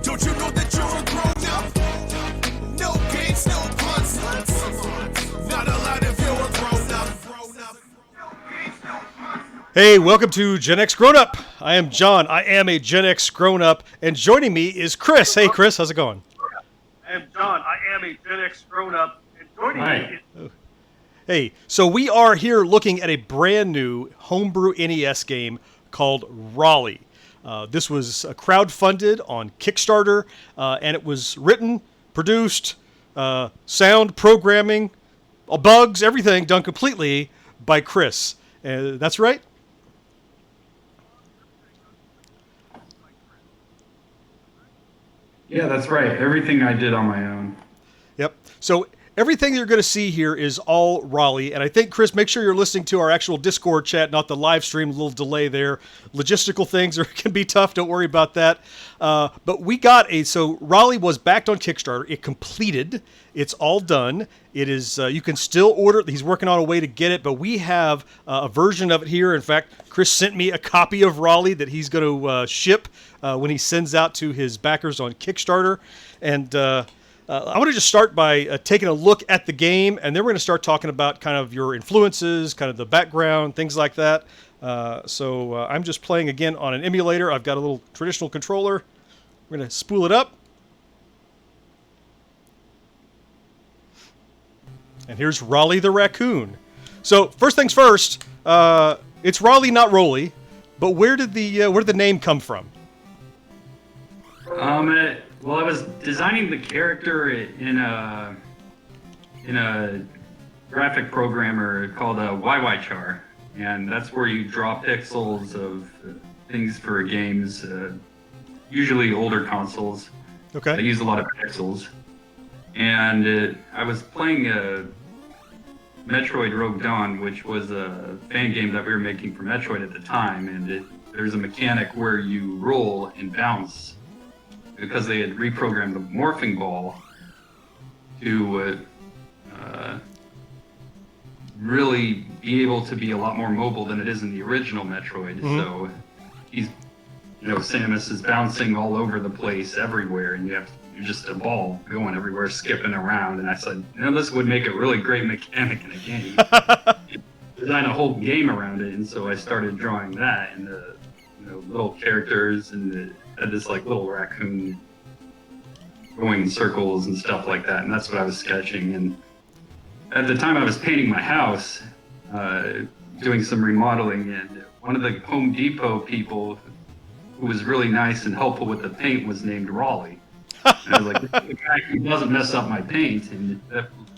Don't you know that you're a grown-up? No games, no puns. Not allowed if you're a grown-up. Hey, welcome to Gen X Grown Up. I am John. I am a Gen X Grown Up, and joining me is Chris. Hey, Chris, how's it going? I am John. I am a Gen X Grown Up, and joining me is... Hey, so we are here looking at a brand new homebrew NES game called Raleigh. This was crowdfunded on Kickstarter, and it was written, produced, sound, programming, bugs, everything done completely by Chris. That's right? Yeah, that's right. Everything I did on my own. Yep. So everything you're going to see here is all Raleigh. And I think, Chris, make sure you're listening to our actual Discord chat, not the live stream. A little delay there. Logistical things can be tough. Don't worry about that. But we got so Raleigh was backed on Kickstarter. It completed. It's all done. It is. You can still order it. He's working on a way to get it. But we have a version of it here. In fact, Chris sent me a copy of Raleigh that he's going to ship when he sends out to his backers on Kickstarter. And I want to just start by taking a look at the game, and then we're going to start talking about kind of your influences, kind of the background, things like that. So I'm just playing again on an emulator. I've got a little traditional controller. We're going to spool it up. And here's Raleigh the raccoon. So first things first, it's Raleigh, not Rollie. But where did the name come from? Well, I was designing the character in a graphic programmer called YYChar, and that's where you draw pixels of things for games, usually older consoles. Okay. They use a lot of pixels, and I was playing Metroid Rogue Dawn, which was a fan game that we were making for Metroid at the time, and there's a mechanic where you roll and bounce, because they had reprogrammed the morphing ball to really be able to be a lot more mobile than it is in the original Metroid. Mm-hmm. So Samus is bouncing all over the place everywhere, and you're just a ball going everywhere, skipping around. And I said, this would make a really great mechanic in a game. Design a whole game around it, and so I started drawing that and the little characters and had this little raccoon going in circles and stuff like that, and that's what I was sketching. And at the time I was painting my house, doing some remodeling, and one of the Home Depot people who was really nice and helpful with the paint was named Rollie. And I was like, this guy who doesn't mess up my paint, and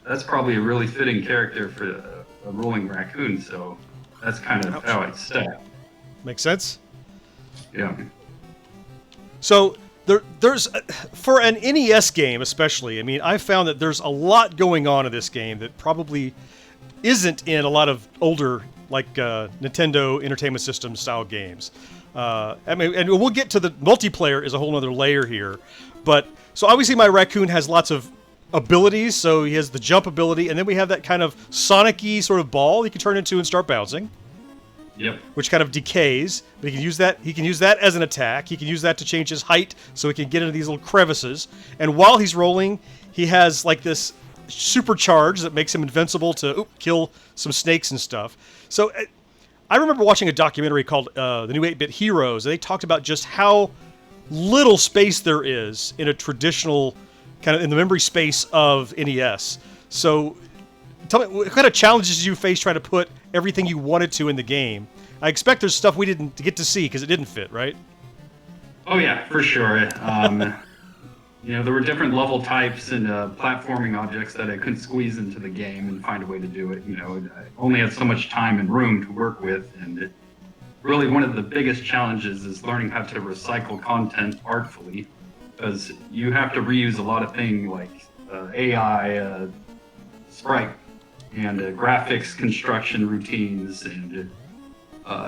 that's probably a really fitting character for a rolling raccoon, so that's kind of how it stuck. Makes sense? Yeah. So there's for an NES game especially, I mean, I found that there's a lot going on in this game that probably isn't in a lot of older Nintendo Entertainment System style games. I mean, and we'll get to the multiplayer is a whole other layer here. But so obviously my raccoon has lots of abilities. So he has the jump ability, and then we have that kind of Sonic-y sort of ball he can turn into and start bouncing. Yep. Which kind of decays, but he can use that as an attack. He can use that to change his height so he can get into these little crevices. And while he's rolling, he has this supercharge that makes him invincible to kill some snakes and stuff. So I remember watching a documentary called The New 8-Bit Heroes, and they talked about just how little space there is in a traditional kind of in the memory space of NES. So tell me, what kind of challenges did you face trying to put everything you wanted to in the game? I expect there's stuff we didn't get to see because it didn't fit, right? Oh yeah, for sure. There were different level types and platforming objects that I couldn't squeeze into the game and find a way to do it. I only had so much time and room to work with, and really one of the biggest challenges is learning how to recycle content artfully, because you have to reuse a lot of things like AI, Sprite, and graphics construction routines, and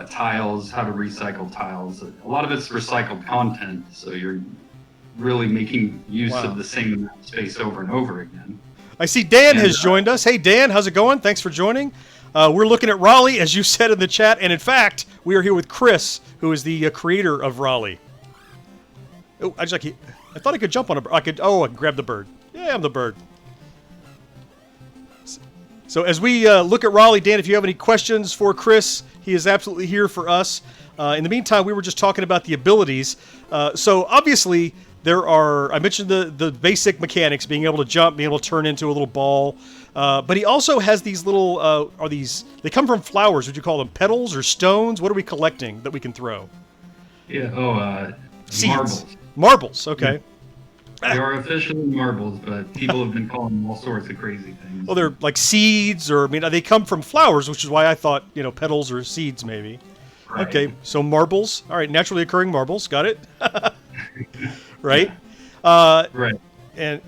tiles, how to recycle tiles. A lot of it's recycled content, so you're really making use of the same space over and over again. I see Dan has joined us. Hey, Dan, how's it going? Thanks for joining. We're looking at Raleigh, as you said in the chat, and in fact, we are here with Chris, who is the creator of Raleigh. Oh, I thought I could jump on a bird. I can grab the bird. Yeah, I'm the bird. So as we look at Raleigh, Dan, if you have any questions for Chris, he is absolutely here for us. In the meantime, we were just talking about the abilities. So obviously, there are, I mentioned the basic mechanics, being able to jump, being able to turn into a little ball. But he also has these little, they come from flowers. Would you call them petals or stones? What are we collecting that we can throw? Yeah, Seeds. marbles. Marbles, okay. They are officially marbles, but people have been calling them all sorts of crazy things. Well, they're like seeds, or, I mean, they come from flowers, which is why I thought, petals or seeds, maybe. Right. Okay, so marbles. All right, naturally occurring marbles. Got it. Right? Right. And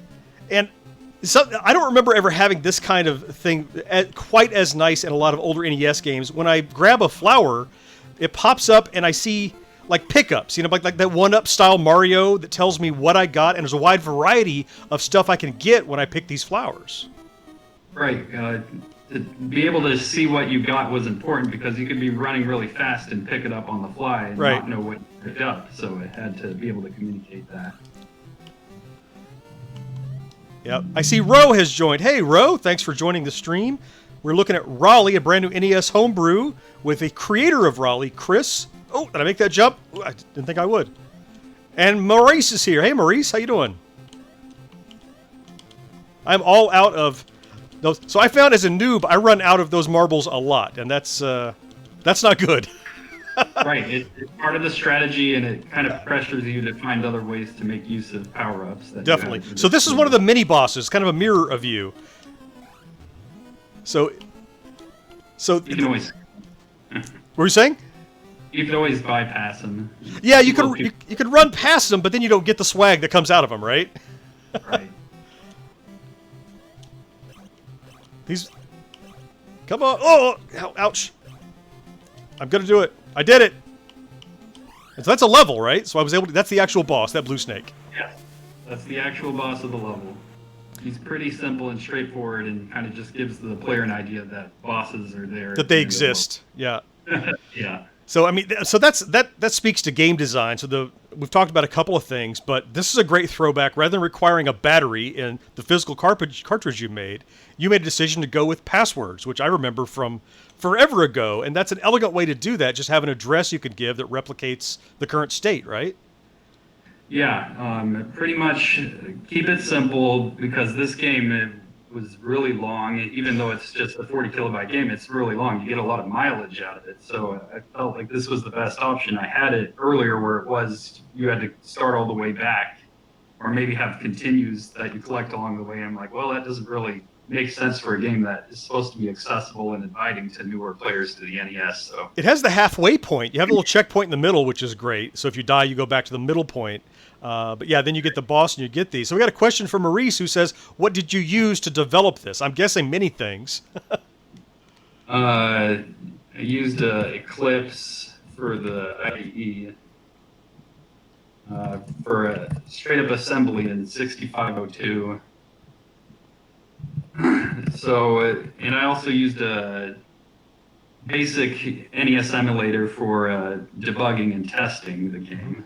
so, I don't remember ever having this kind of thing quite as nice in a lot of older NES games. When I grab a flower, it pops up and I see like pickups, like that 1-up style Mario that tells me what I got, and there's a wide variety of stuff I can get when I pick these flowers. Right. To be able to see what you got was important because you could be running really fast and pick it up on the fly and Right. not know what you picked up. So it had to be able to communicate that. Yep. I see Ro has joined. Hey, Ro, thanks for joining the stream. We're looking at Raleigh, a brand new NES Homebrew with the creator of Raleigh, Chris. Oh, did I make that jump? Ooh, I didn't think I would. And Maurice is here. Hey, Maurice, how you doing? I'm all out of those. So I found as a noob, I run out of those marbles a lot, and that's not good. Right. It's part of the strategy, and it kind of pressures you to find other ways to make use of power-ups. Definitely. So this is one of the mini bosses, kind of a mirror of you. So You can always, what were you saying? you can always bypass them. Yeah, you could run past them, but then you don't get the swag that comes out of them, right? Right. These, come on! Oh, ouch! I'm gonna do it. I did it. And so that's a level, right? So I was able to. That's the actual boss, that blue snake. Yes. That's the actual boss of the level. He's pretty simple and straightforward, and kind of just gives the player an idea that bosses are there. That they exist. Yeah. Yeah. So I mean, so that speaks to game design. So we've talked about a couple of things, but this is a great throwback. Rather than requiring a battery in the physical cartridge you made a decision to go with passwords, which I remember from forever ago, and that's an elegant way to do that. Just have an address you could give that replicates the current state, right? Yeah. Pretty much keep it simple because this game was really long. Even though it's just a 40 kilobyte game, it's really long. You get a lot of mileage out of it. So I felt like this was the best option. I had it earlier where it was you had to start all the way back, or maybe have continues that you collect along the way. I'm like, well, that doesn't really make sense for a game that is supposed to be accessible and inviting to newer players to the NES. So it has the halfway point. You have a little checkpoint in the middle, which is great. So if you die, you go back to the middle point. But yeah, then you get the boss and you get these. So we got a question from Maurice who says, what did you use to develop this? I'm guessing many things. I used Eclipse for the IDE for a straight-up assembly in 6502. So, and I also used a basic NES emulator for debugging and testing the game.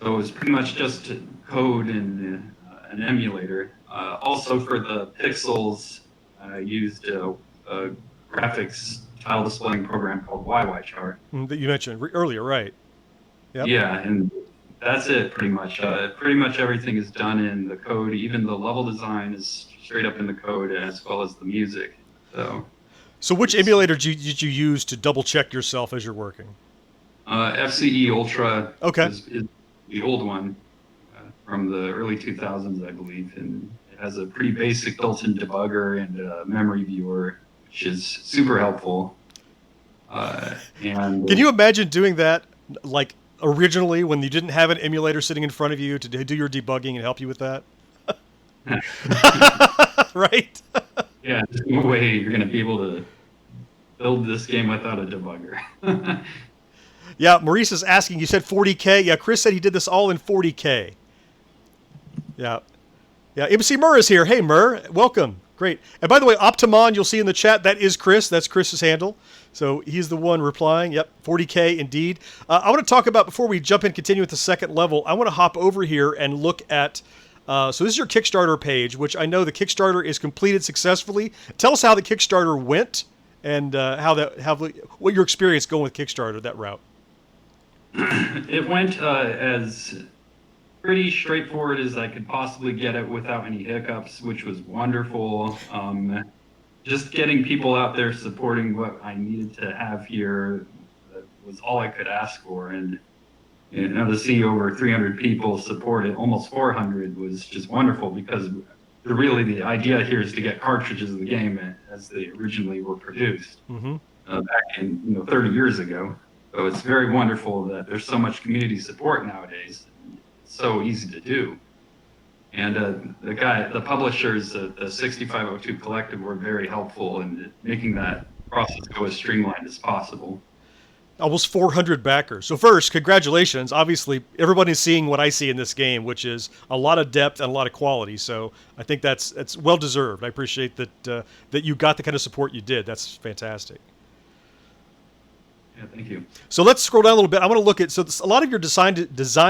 So it was pretty much just code and an emulator. Also for the pixels, I used a graphics tile displaying program called YYChart. That you mentioned earlier, right? Yep. Yeah, and that's it pretty much. Pretty much everything is done in the code. Even the level design is straight up in the code, as well as the music. So which emulator did you use to double check yourself as you're working? FCE Ultra Okay. is the old one from the early 2000s, I believe, and it has a pretty basic built-in debugger and a memory viewer, which is super helpful. And Can you imagine doing that, like originally, when you didn't have an emulator sitting in front of you to do your debugging and help you with that? Right? Yeah, there's no way you're going to be able to build this game without a debugger. Yeah, Maurice is asking, you said 40K. Yeah, Chris said he did this all in 40K. Yeah. Yeah, MC Murr is here. Hey, Murr, welcome. Great. And by the way, Optimon, you'll see in the chat, that is Chris. That's Chris's handle. So he's the one replying. Yep, 40K indeed. I want to talk about, before we jump in, continue with the second level, I want to hop over here and look at, so this is your Kickstarter page, which I know the Kickstarter is completed successfully. Tell us how the Kickstarter went and what your experience going with Kickstarter, that route. It went as pretty straightforward as I could possibly get it without any hiccups, which was wonderful. Just getting people out there supporting what I needed to have here was all I could ask for. And to see over 300 people support it, almost 400, was just wonderful, because really the idea here is to get cartridges of the game as they originally were produced back in 30 years ago. So it's very wonderful that there's so much community support nowadays. It's so easy to do. And the publishers, the 6502 Collective, were very helpful in making that process go as streamlined as possible. Almost 400 backers. So first, congratulations. Obviously, everybody's seeing what I see in this game, which is a lot of depth and a lot of quality. So I think that's well deserved. I appreciate that you got the kind of support you did. That's fantastic. Yeah, thank you. So let's scroll down a little bit. I want to look at, a lot of your design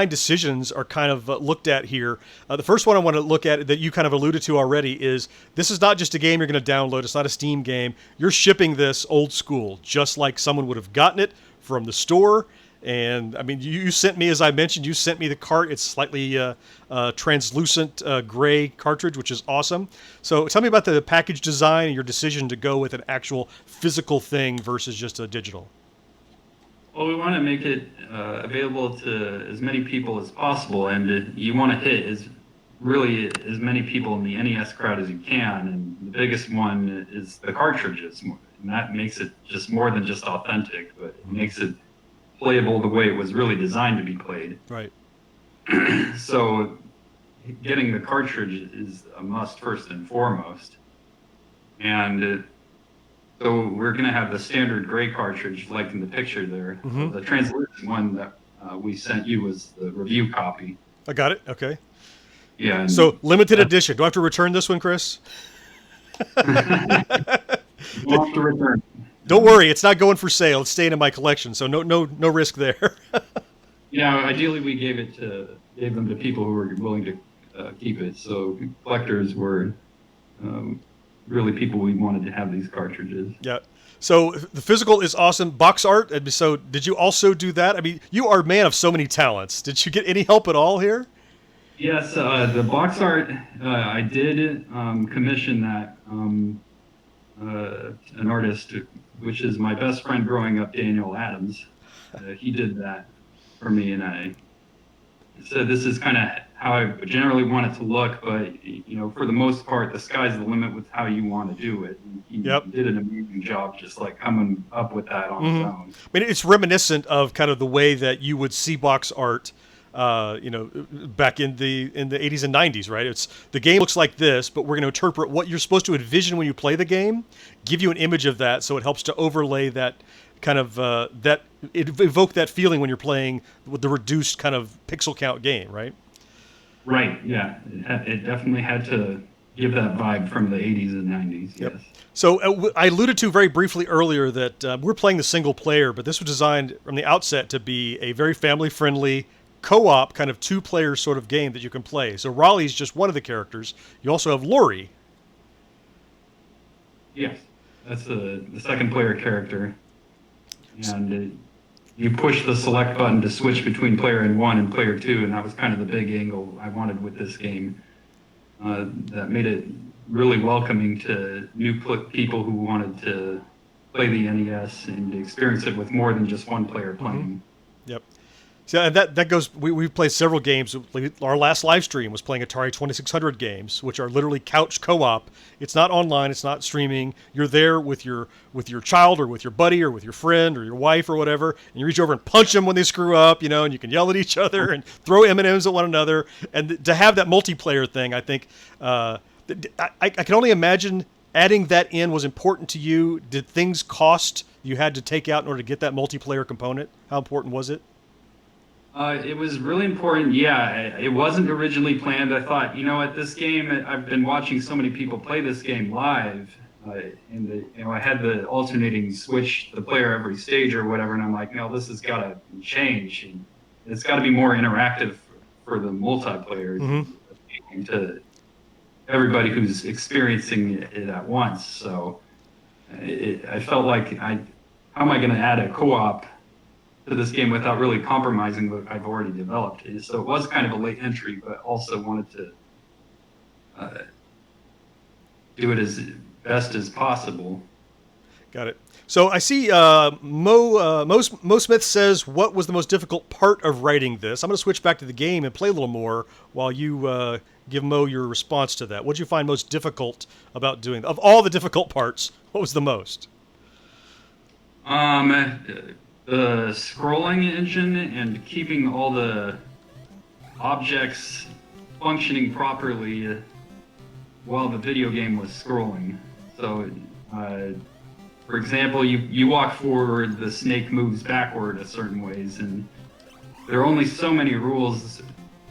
decisions are kind of looked at here. The first one I want to look at that you kind of alluded to already is, this is not just a game you're going to download. It's not a Steam game. You're shipping this old school, just like someone would have gotten it from the store. And I mean, you sent me, as I mentioned, you sent me the cart. It's slightly translucent gray cartridge, which is awesome. So tell me about the package design and your decision to go with an actual physical thing versus just a digital. Well, we want to make it available to as many people as possible, and you want to hit as many people in the NES crowd as you can. And the biggest one is the cartridges, and that makes it just more than just authentic, but it makes it playable the way it was really designed to be played. Right. So getting the cartridge is a must first and foremost. And so we're going to have the standard gray cartridge, like in the picture there. The translucent one that we sent you was the review copy. I got it. Okay. Yeah. So limited edition. Do I have to return this one, Chris? We'll have to return. Don't worry, it's not going for sale. It's staying in my collection, so no risk there. Yeah, ideally we gave them to people who were willing to keep it. So collectors were really people we wanted to have these cartridges. Yeah. So the physical is awesome. Box art. So did you also do that? I mean, you are a man of so many talents. Did you get any help at all here? Yes, the box art, I did commission that. An artist, which is my best friend growing up, Daniel Adams. He did that for me, and I said this is kind of how I generally want it to look, but for the most part, the sky's the limit with how you want to do it. And he did an amazing job, just like coming up with that on his own. I mean, it's reminiscent of kind of the way that you would see box art, back in the 80s and 90s, right? It's the game looks like this, but we're going to interpret what you're supposed to envision when you play the game, give you an image of that, so it helps to overlay that kind of evoke that feeling when you're playing with the reduced kind of pixel count game, right? Right. Yeah. It definitely had to give that vibe from the 80s and 90s. Yep. Yes. So I alluded to very briefly earlier that we're playing the single player, but this was designed from the outset to be a very family-friendly co-op kind of two-player sort of game that you can play. So Raleigh's just one of the characters. You also have Rollie. Yes, that's the second player character. And you push the select button to switch between player 1 and player 2, and that was kind of the big angle I wanted with this game. That made it really welcoming to new people who wanted to play the NES and experience it with more than just one player playing. Yep. So and that goes. We've played several games. Our last live stream was playing Atari 2600 games, which are literally couch co-op. It's not online. It's not streaming. You're there with your child or with your buddy or with your friend or your wife or whatever, and you reach over and punch them when they screw up, and you can yell at each other and throw M&Ms at one another. And to have that multiplayer thing, I think I can only imagine adding that in was important to you. Did things cost you had to take out in order to get that multiplayer component? How important was it? It was really important. Yeah, it wasn't originally planned. I thought, you know what, this game, I've been watching so many people play this game live, I had the alternating switch the player every stage or whatever, and I'm like, no, this has got to change. And it's got to be more interactive for the multiplayer to everybody who's experiencing it at once. So I felt like, how am I going to add a co-op to this game without really compromising what I've already developed? So it was kind of a late entry, but also wanted to do it as best as possible. Got it. So I see Mo Smith says, what was the most difficult part of writing this? I'm going to switch back to the game and play a little more while you give Mo your response to that. What did you find most difficult about doing? Of all the difficult parts, what was the most? The scrolling engine and keeping all the objects functioning properly while the video game was scrolling. So, for example, you walk forward, the snake moves backward a certain ways, and there are only so many rules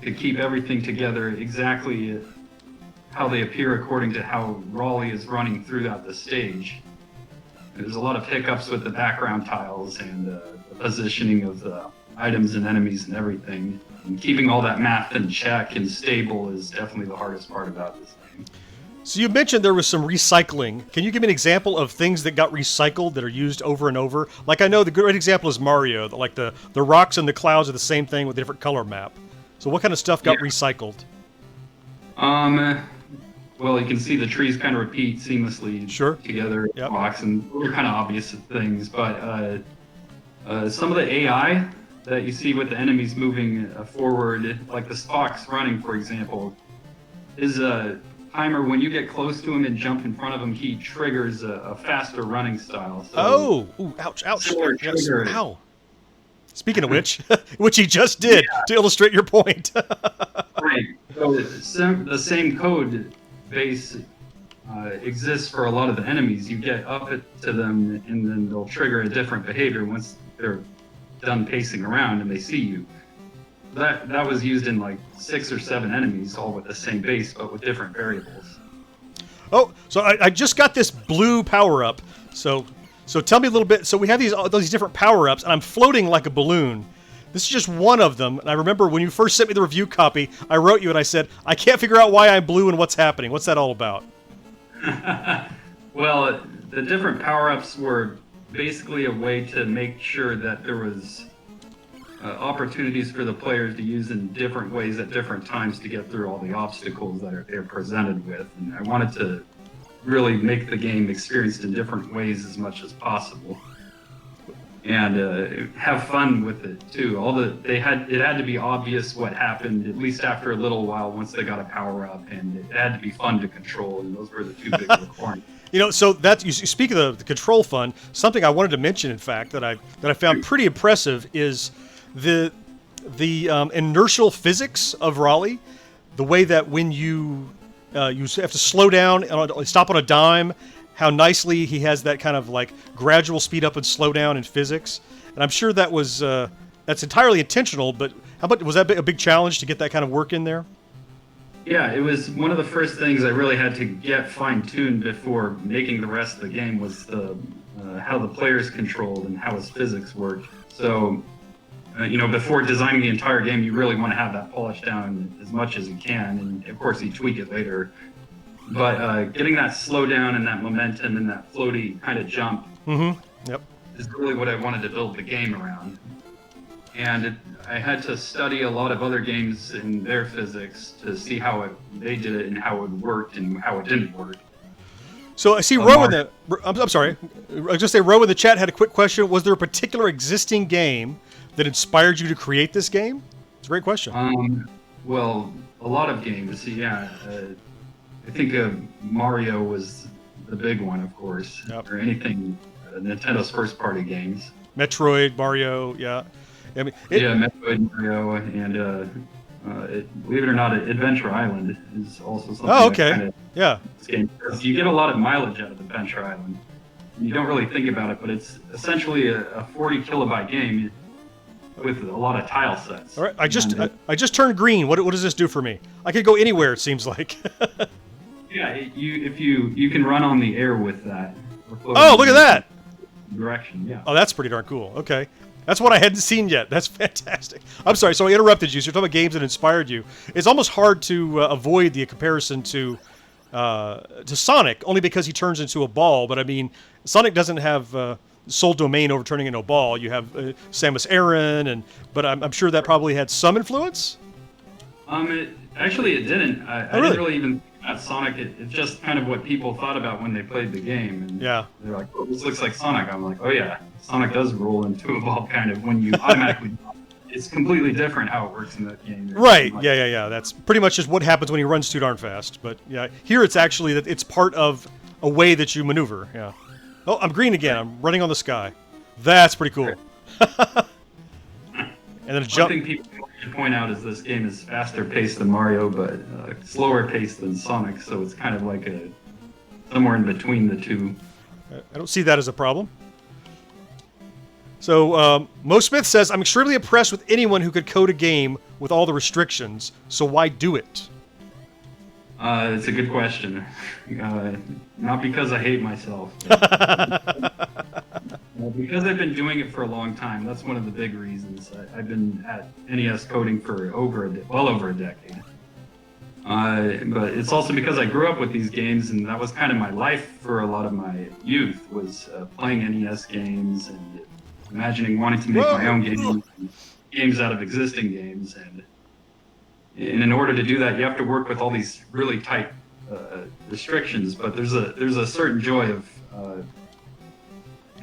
to keep everything together exactly how they appear according to how Raleigh is running throughout the stage. There's a lot of hiccups with the background tiles and the positioning of the items and enemies and everything. And keeping all that math in check and stable is definitely the hardest part about this game. So you mentioned there was some recycling. Can you give me an example of things that got recycled that are used over and over? Like, I know the great example is Mario. Like the rocks and the clouds are the same thing with a different color map. So what kind of stuff got recycled? Well, you can see the trees kind of repeat seamlessly together, blocks, and those are kind of obvious things. But some of the AI that you see with the enemies moving forward, like the Spock's running, for example, is a timer. When you get close to him and jump in front of him, he triggers a faster running style. So ouch, ouch. Yes, ow. Speaking of which, which he just did to illustrate your point. Right. So the same code base exists for a lot of the enemies. You get up to them, and then they'll trigger a different behavior once they're done pacing around and they see you. That was used in like 6 or 7 enemies, all with the same base, but with different variables. Oh, so I just got this blue power-up. So tell me a little bit. So we have these different power-ups, and I'm floating like a balloon. This is just one of them. And I remember when you first sent me the review copy, I wrote you and I said, I can't figure out why I'm blue and what's happening. What's that all about? Well, the different power-ups were basically a way to make sure that there was opportunities for the players to use in different ways at different times to get through all the obstacles that they're presented with. And I wanted to really make the game experienced in different ways as much as possible. And have fun with it too. It had to be obvious what happened, at least after a little while, once they got a power up, and it had to be fun to control, and those were the 2 big requirements. So that you speak of the control fun. Something I wanted to mention, in fact, that I found pretty impressive is the inertial physics of Raleigh. The way that when you have to slow down and stop on a dime, how nicely he has that kind of like gradual speed up and slow down in physics. And I'm sure that was that's entirely intentional, but how about, was that a big challenge to get that kind of work in there? Yeah, it was one of the first things I really had to get fine-tuned before making the rest of the game was how the players controlled and how his physics worked. So, before designing the entire game, you really want to have that polished down as much as you can, and of course you tweak it later. But getting that slowdown and that momentum and that floaty kind of jump is really what I wanted to build the game around. And I had to study a lot of other games in their physics to see how they did it and how it worked and how it didn't work. So I see Ro in the... I'm sorry. I was just say Ro in the chat had a quick question. Was there a particular existing game that inspired you to create this game? It's a great question. Well, a lot of games, yeah. I think Mario was the big one, of course, or anything Nintendo's first-party games. Metroid, Mario, yeah. I mean, Metroid, Mario, and believe it or not, Adventure Island is also something. Oh, okay. You get a lot of mileage out of Adventure Island. You don't really think about it, but it's essentially a 40 kilobyte game. with a lot of tile sets. All right, I just turned green. What does this do for me? I could go anywhere. It seems like. Yeah, if you can run on the air with that. Oh, look at that! Direction, yeah. Oh, that's pretty darn cool. Okay. That's what I hadn't seen yet. That's fantastic. I'm sorry, so I interrupted you. So you're talking about games that inspired you. It's almost hard to avoid the comparison to Sonic, only because he turns into a ball. But I mean, Sonic doesn't have sole domain over turning into a ball. You have Samus Aran, but I'm sure that probably had some influence. Actually, it didn't. I really? didn't really even at Sonic. It's just kind of what people thought about when they played the game. And Yeah. they're like, "Oh, this looks like Sonic." I'm like, "Oh yeah, Sonic does roll into a ball kind of when you automatically." It's completely different how it works in that game. Right. Yeah. That's pretty much just what happens when he runs too darn fast. But yeah, here it's actually that it's part of a way that you maneuver. Yeah. Oh, I'm green again. I'm running on the sky. That's pretty cool. And then a jump. One thing people should point out is this game is faster paced than Mario, but slower paced than Sonic. So it's kind of like somewhere in between the two. I don't see that as a problem. So, Mo Smith says, I'm extremely impressed with anyone who could code a game with all the restrictions, so why do it? It's a good question. Not because I hate myself. Because I've been doing it for a long time. That's one of the big reasons. I've been at NES coding for well over a decade. But it's also because I grew up with these games, and that was kind of my life for a lot of my youth, was playing NES games and imagining wanting to make my own games out of existing games. And in order to do that, you have to work with all these really tight restrictions. But there's a certain joy of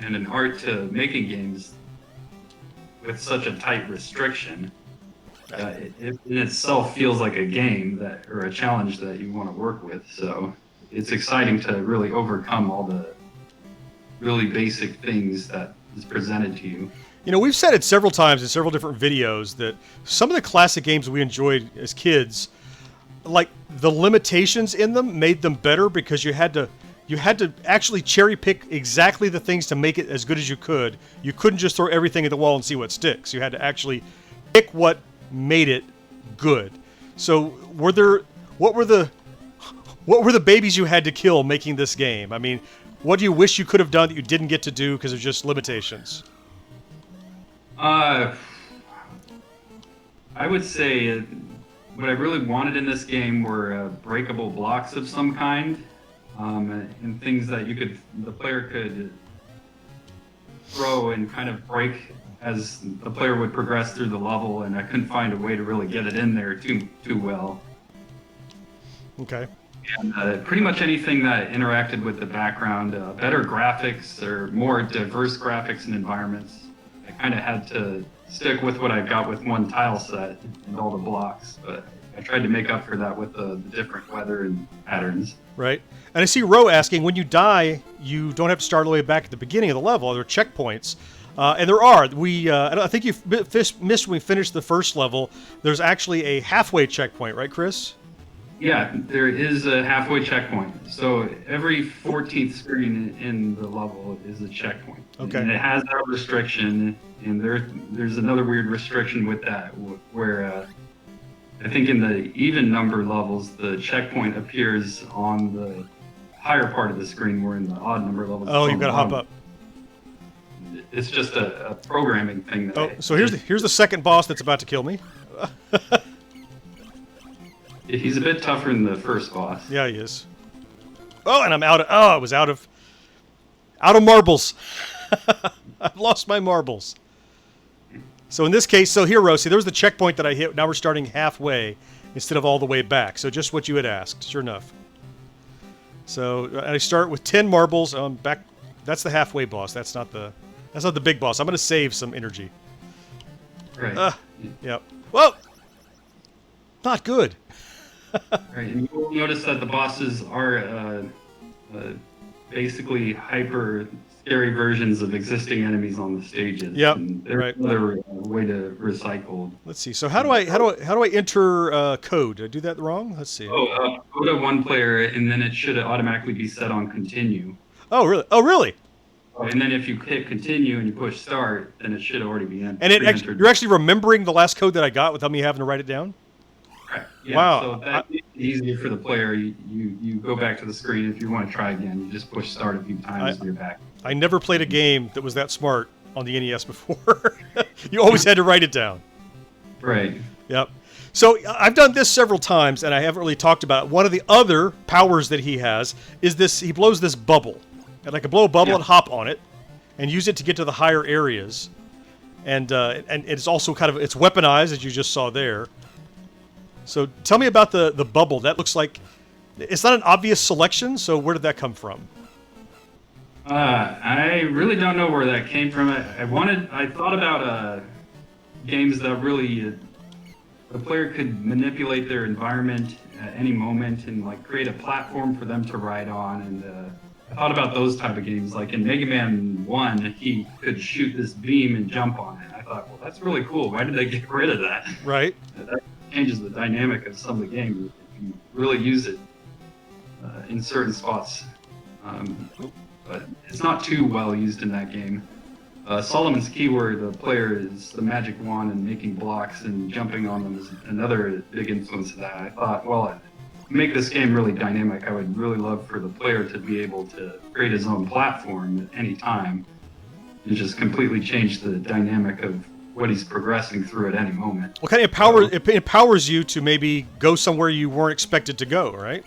and an art to making games with such a tight restriction. It in itself feels like a game or a challenge that you want to work with. So it's exciting to really overcome all the really basic things that is presented to you. You know, we've said it several times in several different videos that some of the classic games we enjoyed as kids, like the limitations in them made them better because you had to actually cherry pick exactly the things to make it as good as you could. You couldn't just throw everything at the wall and see what sticks. You had to actually pick what made it good. So what were the babies you had to kill making this game? I mean, what do you wish you could have done that you didn't get to do because of just limitations? I would say what I really wanted in this game were breakable blocks of some kind, and things that the player could throw and kind of break as the player would progress through the level, and I couldn't find a way to really get it in there too well. Okay. And pretty much anything that interacted with the background, better graphics or more diverse graphics and environments. I kind of had to stick with what I got with one tile set and all the blocks, but I tried to make up for that with the different weather and patterns. Right. And I see Ro asking, when you die, you don't have to start all the way back at the beginning of the level. There are checkpoints. And there are. I think you missed when we finished the first level. There's actually a halfway checkpoint, right, Chris? Yeah, there is a halfway checkpoint. So every 14th screen in the level is a checkpoint. Okay. And it has that restriction, and there's another weird restriction with that, where I think in the even number levels, the checkpoint appears on the higher part of the screen, where in the odd number levels. Oh, you've got to hop up. It's just a programming thing. So here's the second boss that's about to kill me. He's a bit tougher than the first boss. Yeah, he is. Oh, and I'm out of. Oh, I was out of marbles. I've lost my marbles. So in this case, here, Rosie, there was the checkpoint that I hit. Now we're starting halfway instead of all the way back. So just what you had asked, sure enough. So I start with 10 marbles. Back. That's the halfway boss. That's not the big boss. I'm going to save some energy. Right. Yep. Whoa! Not good. Right, and you'll notice that the bosses are basically hyper scary versions of existing enemies on the stages. Yep. And they're Right. another way to recycle. Let's see. So how do I enter code? Did I do that wrong? Let's see. Go to one player, and then it should automatically be set on continue. Oh really? Oh really? And then if you hit continue and you push start, then it should already be in. And you're actually remembering the last code that I got without me having to write it down? Correct. Yeah, Wow. So that's easier for the player. You go back to the screen. If you want to try again, you just push start a few times and you're back. I never played a game that was that smart on the NES before. You always had to write it down. Right. Yep. So I've done this several times, and I haven't really talked about it. One of the other powers that he has is this: he blows this bubble. And I can blow a bubble and hop on it, and use it to get to the higher areas. And it's also it's weaponized, as you just saw there. So tell me about the bubble. That looks like it's not an obvious selection. So where did that come from? I really don't know where that came from. I thought about games that really the player could manipulate their environment at any moment and like create a platform for them to ride on. And I thought about those type of games. Like in Mega Man 1, he could shoot this beam and jump on it. I thought, well, that's really cool. Why did they get rid of that? Right. That changes the dynamic of some of the game if you really use it in certain spots. But it's not too well used in that game. Solomon's Keyword, the player is the magic wand and making blocks and jumping on them is another big influence of that. I thought, well, to make this game really dynamic, I would really love for the player to be able to create his own platform at any time and just completely change the dynamic of what he's progressing through at any moment. Well, it empowers you to maybe go somewhere you weren't expected to go, right?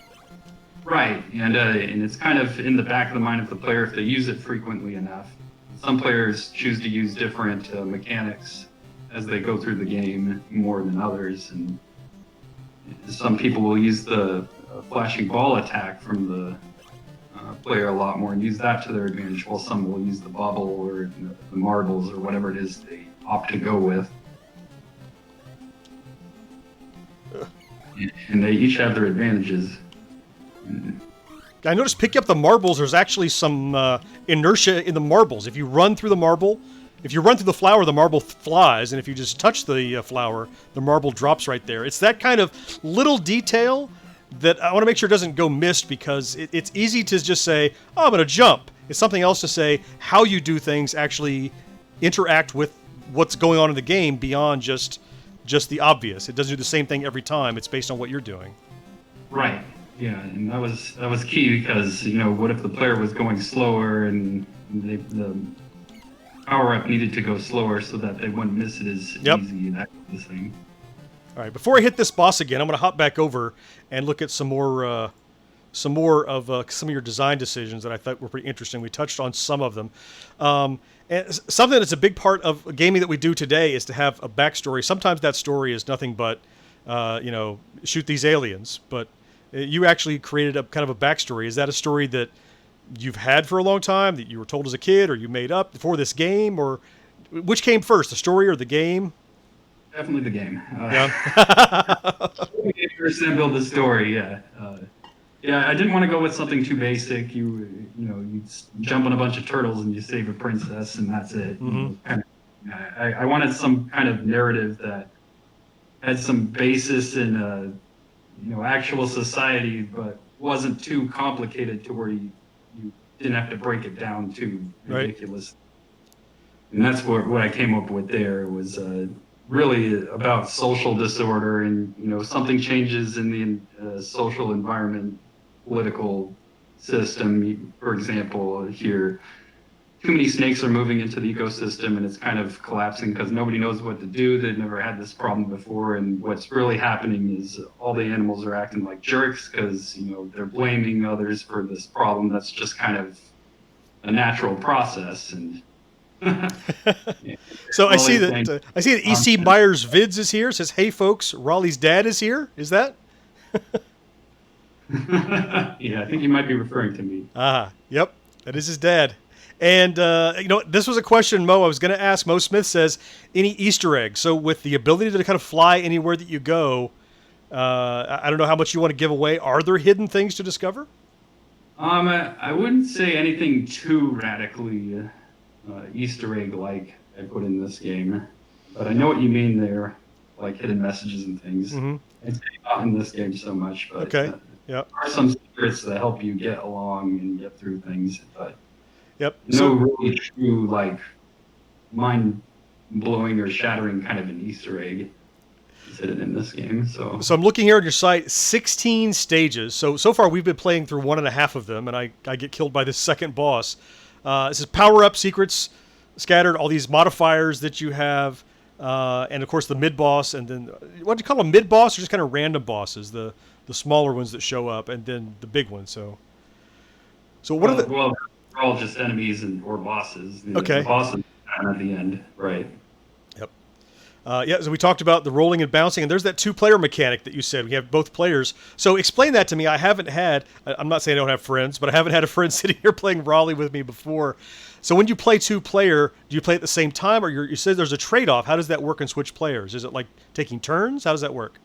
Right, and it's kind of in the back of the mind of the player if they use it frequently enough. Some players choose to use different mechanics as they go through the game more than others, and some people will use the flashing ball attack from the player a lot more and use that to their advantage, while some will use the bubble or the marbles or whatever it is they opt to go with. And they each have their advantages. I noticed picking up the marbles, there's actually some inertia in the marbles. If you run through the marble, if you run through the flower, the marble flies, and if you just touch the flower, the marble drops right there. It's that kind of little detail that I want to make sure doesn't go missed, because it's easy to just say, oh, I'm going to jump. It's something else to say how you do things actually interact with what's going on in the game beyond just the obvious. It doesn't do the same thing every time. It's based on what you're doing. Right. Yeah, and that was key, because what if the player was going slower and the power up needed to go slower so that they wouldn't miss it as easy, that kind of thing. All right, before I hit this boss again, I'm going to hop back over and look at some more of some of your design decisions that I thought were pretty interesting. We touched on some of them. And something that's a big part of gaming that we do today is to have a backstory. Sometimes that story is nothing but, shoot these aliens. But you actually created a kind of a backstory. Is that a story that you've had for a long time, that you were told as a kid, or you made up before this game, or which came first, the story or the game? Definitely the game. Yeah. First, then build the story. Yeah. I didn't want to go with something too basic. You jump on a bunch of turtles and you save a princess and that's it. Mm-hmm. I wanted some kind of narrative that had some basis in actual society, but wasn't too complicated to where you didn't have to break it down too ridiculous. Right. And that's what I came up with there. It was really about social disorder, and something changes in the social environment, political system. For example, here, too many snakes are moving into the ecosystem, and it's kind of collapsing because nobody knows what to do. They've never had this problem before, and what's really happening is all the animals are acting like jerks because they're blaming others for this problem. That's just kind of a natural process. And so I see that E.C. Myers Vids is here. It says, "Hey folks, Raleigh's dad is here." Is that? Yeah, I think you might be referring to me. Yep, that is his dad. And this was a question, Mo, I was going to ask. Mo Smith says, any Easter eggs? So with the ability to kind of fly anywhere that you go, I don't know how much you want to give away. Are there hidden things to discover? I wouldn't say anything too radically Easter egg-like I put in this game, but I know what you mean there, like hidden messages and things. Mm-hmm. It's not in this game so much, but okay. There are some secrets that help you get along and get through things. But Yep. No really true, like, mind-blowing or shattering kind of an Easter egg is hidden in this game. So I'm looking here on your site, 16 stages. So far we've been playing through 1.5 of them, and I get killed by this second boss. This is power-up secrets scattered, all these modifiers that you have, and of course the mid-boss, and then, what do you call them, mid-boss, or just kind of random bosses, the smaller ones that show up, and then the big ones. So what are the... Well, they're all just enemies or bosses. Okay. The bosses at the end, right. Yep. Yeah, so we talked about the rolling and bouncing, and there's that 2-player mechanic that you said. We have both players. So explain that to me. I'm not saying I don't have friends, but I haven't had a friend sitting here playing Raleigh with me before. So when you play 2-player, do you play at the same time, or you said there's a trade-off? How does that work and switch players? Is it like taking turns? How does that work?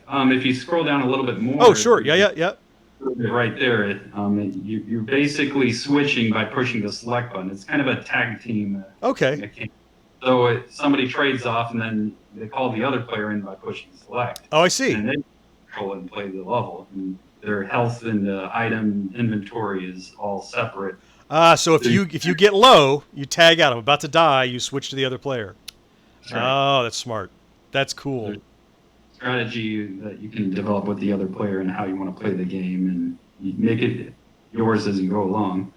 If you scroll down a little bit more... Oh, sure. Yeah. Right there, you're basically switching by pushing the select button. It's kind of a tag team. Okay. So somebody trades off, and then they call the other player in by pushing select. Oh, I see. And they control and play the level. And their health and item inventory is all separate. So if you get low, you tag out. I'm about to die. You switch to the other player. That's right. Oh, that's smart. That's cool. Strategy that you can develop with the other player and how you want to play the game, and you make it yours as you go along.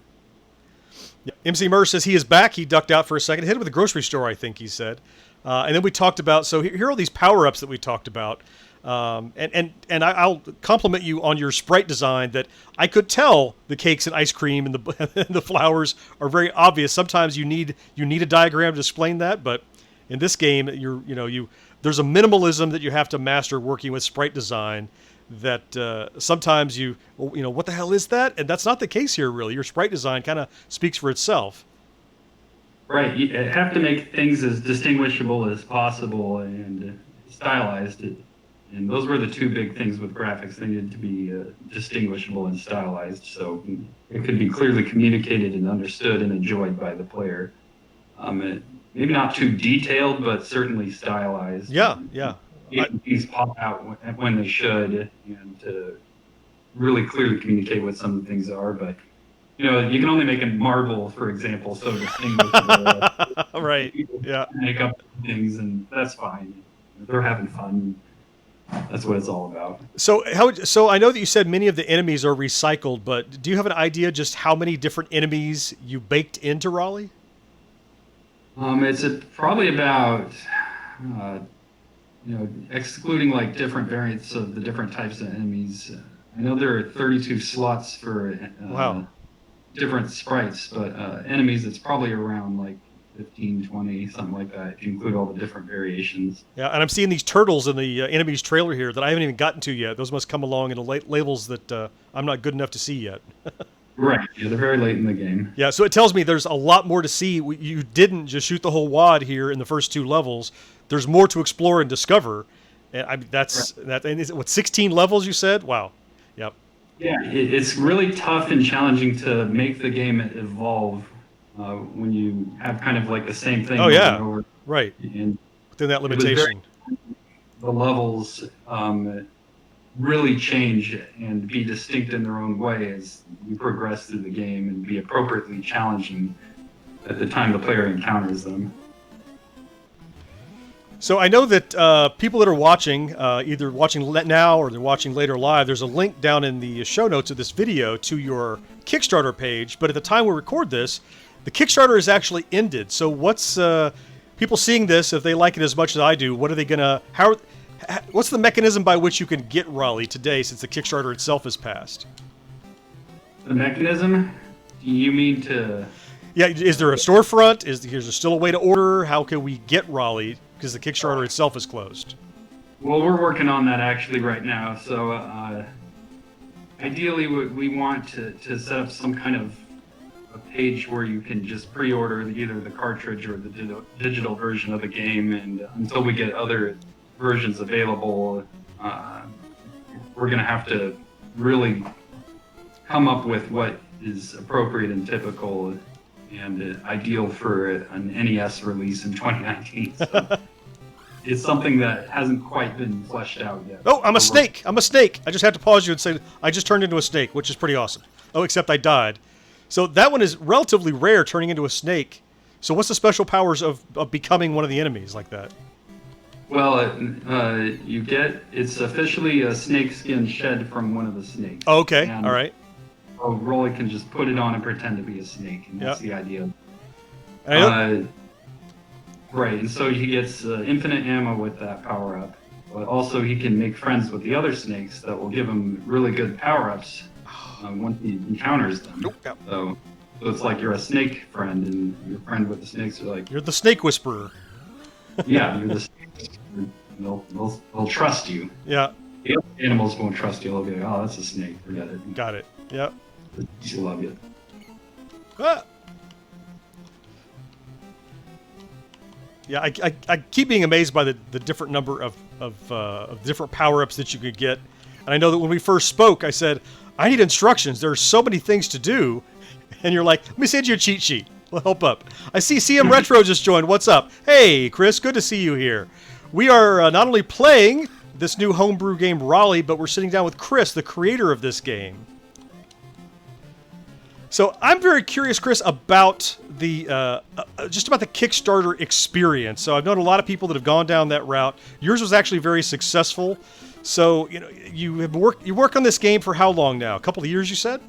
Yeah. MC Murr says he is back. He ducked out for a second. Hit him with the grocery store, I think he said. And then we talked about, so here are these power-ups that we talked about. And I'll compliment you on your Sprite design, that I could tell the cakes and ice cream and the flowers are very obvious. Sometimes you need a diagram to explain that, but in this game, there's a minimalism that you have to master working with Sprite design that sometimes what the hell is that? And that's not the case here, really. Your Sprite design kind of speaks for itself. Right. You have to make things as distinguishable as possible and stylized. And those were the two big things with graphics. They needed to be distinguishable and stylized, so it could be clearly communicated and understood and enjoyed by the player. Maybe not too detailed, but certainly stylized. Yeah. Things pop out when they should, and to really clearly communicate what some of the things are. But you can only make a marble, for example, so distinguishable. Right. Yeah. Make up things, and that's fine. They're having fun. That's what it's all about. So I know that you said many of the enemies are recycled, but do you have an idea just how many different enemies you baked into Raleigh? It's probably about, excluding like different variants of the different types of enemies. I know there are 32 slots for different sprites, but enemies, it's probably around like 15, 20, something like that, if you include all the different variations. Yeah, and I'm seeing these turtles in the enemies trailer here that I haven't even gotten to yet. Those must come along in the levels that I'm not good enough to see yet. Right, yeah, they're very late in the game. Yeah, so it tells me there's a lot more to see. You didn't just shoot the whole wad here in the first 2 levels. There's more to explore and discover. And I mean, that. And is it 16 levels you said? Wow. Yep. Yeah, it's really tough and challenging to make the game evolve when you have kind of like the same thing. Oh yeah, over. Right. And within that limitation, the levels really change and be distinct in their own way as you progress through the game, and be appropriately challenging at the time the player encounters them. So I know that people that are watching, either watching now or they're watching later live, there's a link down in the show notes of this video to your Kickstarter page. But at the time we record this, the Kickstarter is actually ended. So what's people seeing this, if they like it as much as I do, what are they gonna? What's the mechanism by which you can get Raleigh today, since the Kickstarter itself has passed? The mechanism? You mean to? Yeah. Is there a storefront? Is there still a way to order? How can we get Raleigh? Because the Kickstarter itself is closed. Well, we're working on that actually right now. So ideally, we want to set up some kind of a page where you can just pre-order either the cartridge or the digital version of the game, and until we get other versions available, we're going to have to really come up with what is appropriate and typical and ideal for an NES release in 2019. So it's something that hasn't quite been fleshed out yet. Oh, I'm a snake. I just have to pause you and say I just turned into a snake, which is pretty awesome. Oh, except I died. So that one is relatively rare, turning into a snake. So what's the special powers of becoming one of the enemies like that? Well, it's officially a snake skin shed from one of the snakes. Oh, okay, And all right. Rollie can just put it on and pretend to be a snake, and that's the idea. Right, and so he gets infinite ammo with that power up, but also he can make friends with the other snakes that will give him really good power ups once he encounters them. Yep. So it's like you're a snake friend, and your friend with the snakes are like, You're the snake whisperer. yeah, you're the snake. They'll trust you. Yeah. The other animals won't trust you. They'll be like, oh, that's a snake. Forget it. Got it. Yep. They love you. Ah. Yeah, I keep being amazed by the different number of different power-ups that you could get. And I know that when we first spoke, I said, I need instructions. There are so many things to do. And you're like, let me send you a cheat sheet. We'll help up. I see CM Retro just joined. What's up? Hey, Chris, good to see you here. We are not only playing this new homebrew game, Raleigh, but we're sitting down with Chris, the creator of this game. So I'm very curious, Chris, about the just about the Kickstarter experience. So I've known a lot of people that have gone down that route. Yours was actually very successful. So you work on this game for how long now? A couple of years, you said?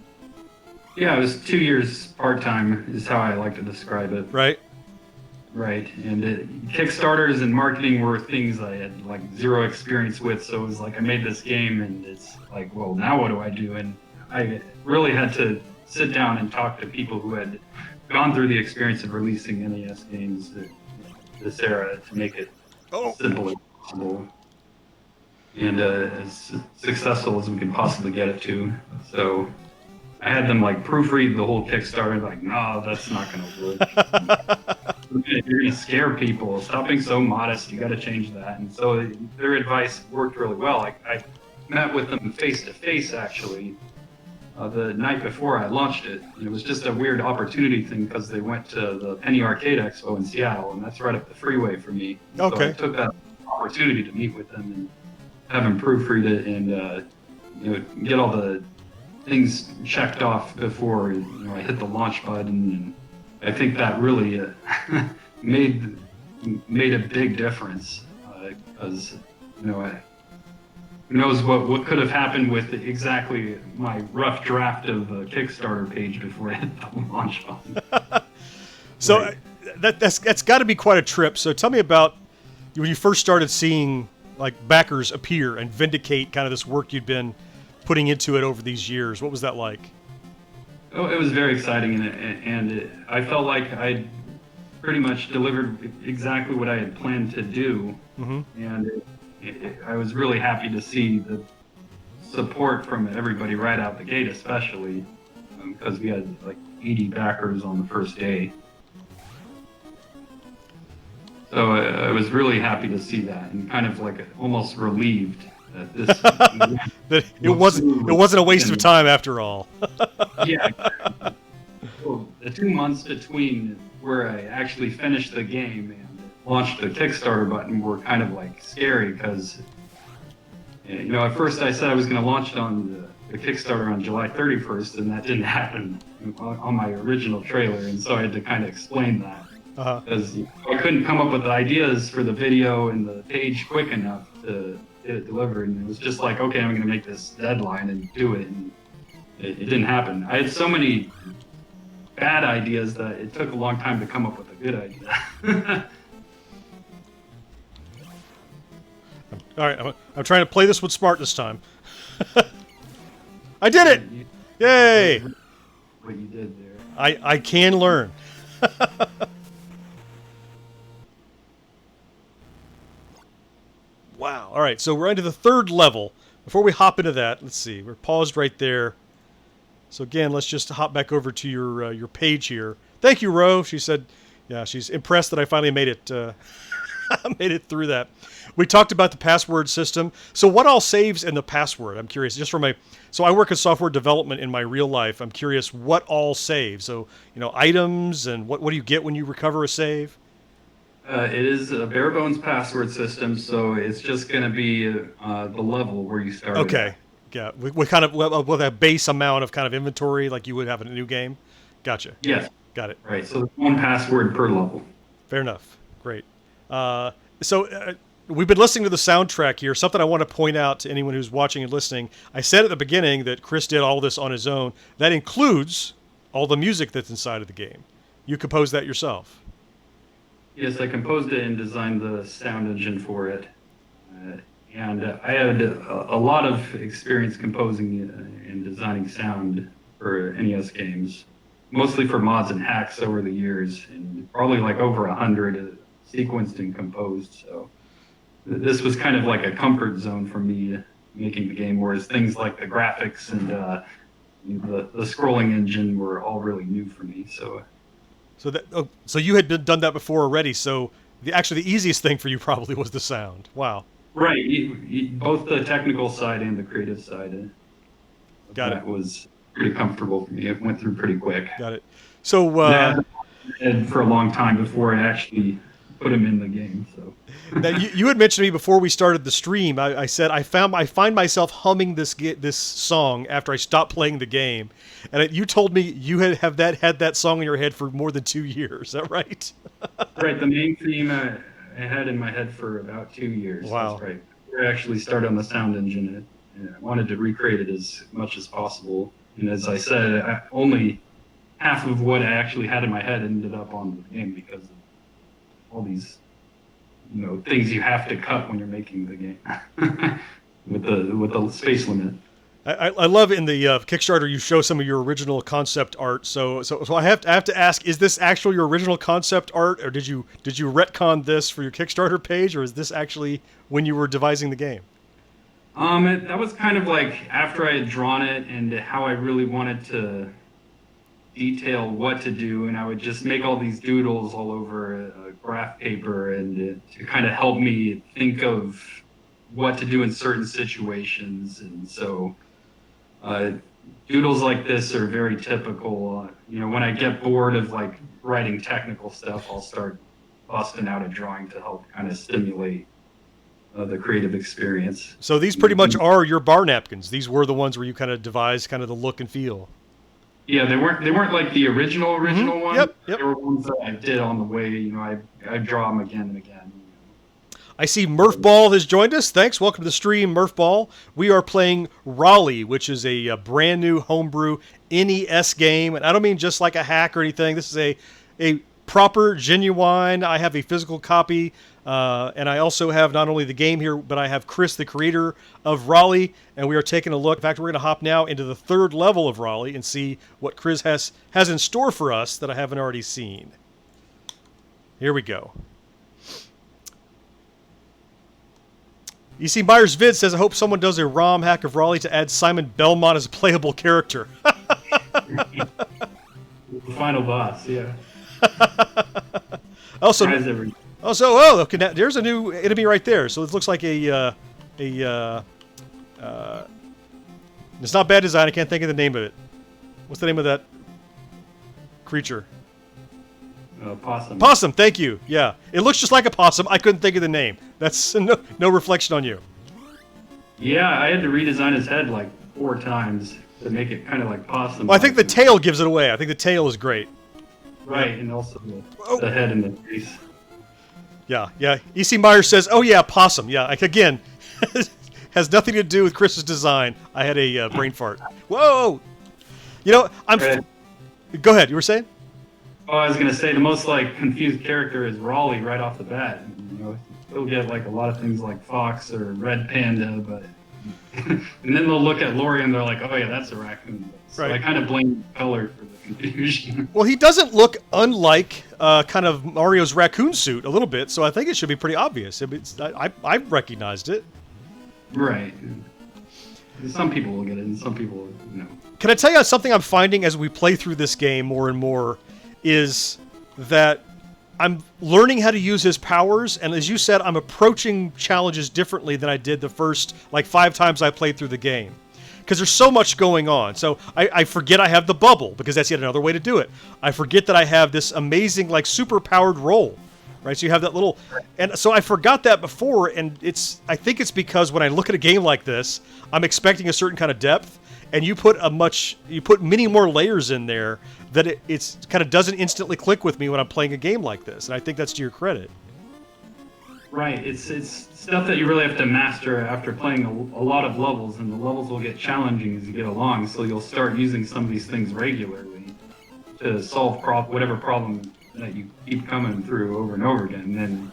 Yeah, it was 2 years part-time is how I like to describe it. Right. Right, and Kickstarters and marketing were things I had like zero experience with, so it was like I made this game and it's like, well, now what do I do? And I really had to sit down and talk to people who had gone through the experience of releasing NES games this era to make it simple as possible and as successful as we could possibly get it to. So I had them like proofread the whole Kickstarter, like, no, that's not going to work. You're going to scare people. Stop being so modest. You got to change that. And so their advice worked really well. I met with them face to face actually the night before I launched it. And it was just a weird opportunity thing because they went to the Penny Arcade Expo in Seattle, and that's right up the freeway for me. Okay. So I took that opportunity to meet with them and have them proofread it and get all the things checked off before I hit the launch button, and I think that really made a big difference because who knows what could have happened with exactly my rough draft of the Kickstarter page before I hit the launch button. So Right. that's got to be quite a trip. So tell me about when you first started seeing like backers appear and vindicate kind of this work you'd been putting into it over these years. What was that like? Oh, it was very exciting, and I felt like I'd pretty much delivered exactly what I had planned to do, and I was really happy to see the support from everybody right out the gate, especially because we had like 80 backers on the first day. So I was really happy to see that, and kind of like almost relieved that this That it wasn't a waste of time after all. Yeah. Well, the 2 months between where I actually finished the game and launched the Kickstarter button were kind of like scary because, at first I said I was going to launch it on the Kickstarter on July 31st, and that didn't happen on my original trailer, and so I had to kind of explain that. Because I couldn't come up with the ideas for the video and the page quick enough to get it delivered, and it was just like, okay, I'm going to make this deadline and do it, and it didn't happen. I had so many bad ideas that it took a long time to come up with a good idea. All right, I'm trying to play this one smart this time. I did it! Yay! What you did there. I can learn. Wow. All right, so we're into the third level. Before we hop into that, let's see. We're paused right there. So again, let's just hop back over to your page here. Thank you, Ro. She said, yeah, she's impressed that I finally made it made it through that. We talked about the password system. So what all saves in the password? I'm curious. So I work in software development in my real life. I'm curious what all saves. So items and what do you get when you recover a save? It is a bare bones password system, so it's just going to be the level where you started. Okay. Yeah, we kind of with a base amount of kind of inventory like you would have in a new game. Gotcha. Yes. Got it. Right. So one password per level. Fair enough. Great. We've been listening to the soundtrack here. Something I want to point out to anyone who's watching and listening. I said at the beginning that Chris did all this on his own. That includes all the music that's inside of the game. You composed that yourself. Yes, I composed it and designed the sound engine for it. And I had a lot of experience composing and designing sound for NES games, mostly for mods and hacks over the years, and probably like over 100 sequenced and composed. So this was kind of like a comfort zone for me making the game, whereas things like the graphics and the scrolling engine were all really new for me. So you had done that before already. So actually the easiest thing for you probably was the sound. Wow. Right, both the technical side and the creative side. That was pretty comfortable for me. It went through pretty quick. Got it. So and for a long time before I actually put him in the game. So now you had mentioned to me before we started the stream. I said I find myself humming this song after I stopped playing the game, and you told me you had that song in your head for more than 2 years. Is that right? Right. The main theme I had in my head for about 2 years. Wow. That's right. I actually started on the sound engine, and I wanted to recreate it as much as possible. And as I said, only half of what I actually had in my head ended up on the game because of all these, things you have to cut when you're making the game with the space limit. I love in the Kickstarter you show some of your original concept art. So I have to ask: is this actually your original concept art, or did you retcon this for your Kickstarter page, or is this actually when you were devising the game? That was kind of like after I had drawn it and how I really wanted to detail what to do, and I would just make all these doodles all over graph paper and to kind of help me think of what to do in certain situations. And so doodles like this are very typical. When I get bored of like writing technical stuff, I'll start busting out a drawing to help kind of stimulate the creative experience. So these pretty much are your bar napkins. These were the ones where you kind of devised kind of the look and feel. Yeah, they weren't like the original ones. Yep. They were ones that I did on the way. I draw them again and again. I see Murph Ball has joined us. Thanks. Welcome to the stream, Murph Ball. We are playing Raleigh, which is a brand new homebrew NES game. And I don't mean just like a hack or anything. This is a proper, genuine. I have a physical copy. And I also have not only the game here, but I have Chris, the creator of Raleigh. And we are taking a look. In fact, we're going to hop now into the 3rd level of Raleigh and see what Chris has in store for us that I haven't already seen. Here we go. EC Myers Vid says, I hope someone does a ROM hack of Raleigh to add Simon Belmont as a playable character. The final boss, yeah. Okay, now, there's a new enemy right there. So it looks like it's not bad design. I can't think of the name of it. What's the name of that creature? Possum. Possum, thank you. Yeah, it looks just like a possum. I couldn't think of the name. That's no reflection on you. Yeah, I had to redesign his head like 4 times to make it kind of like possum. Well, I think the tail gives it away. I think the tail is great. Right, and also the head and the face. Yeah. EC Myers says, oh yeah, possum. Yeah, again, has nothing to do with Chris's design. I had a brain fart. Whoa! Go ahead, you were saying? Oh, I was going to say the most confused character is Rollie right off the bat. He'll get a lot of things like Fox or Red Panda, but and then they'll look at Lori and they're like, oh yeah, that's a raccoon. So right. I kind of blame the color for the confusion. Well, he doesn't look unlike kind of Mario's raccoon suit a little bit, so I think it should be pretty obvious. I recognized it. Right. Some people will get it, and some people no. Can I tell you something I'm finding as we play through this game more and more? Is that I'm learning how to use his powers, and as you said, I'm approaching challenges differently than I did the first 5 times I played through the game. Because there's so much going on. So I forget I have the bubble, because that's yet another way to do it. I forget that I have this amazing, super powered roll. Right? So you have that little... And so I forgot that before, and I think it's because when I look at a game like this, I'm expecting a certain kind of depth, and you put many more layers in there that it's kind of doesn't instantly click with me when I'm playing a game like this, and I think that's to your credit. Right, it's stuff that you really have to master after playing a lot of levels, and the levels will get challenging as you get along, so you'll start using some of these things regularly to solve whatever problem that you keep coming through over and over again. And then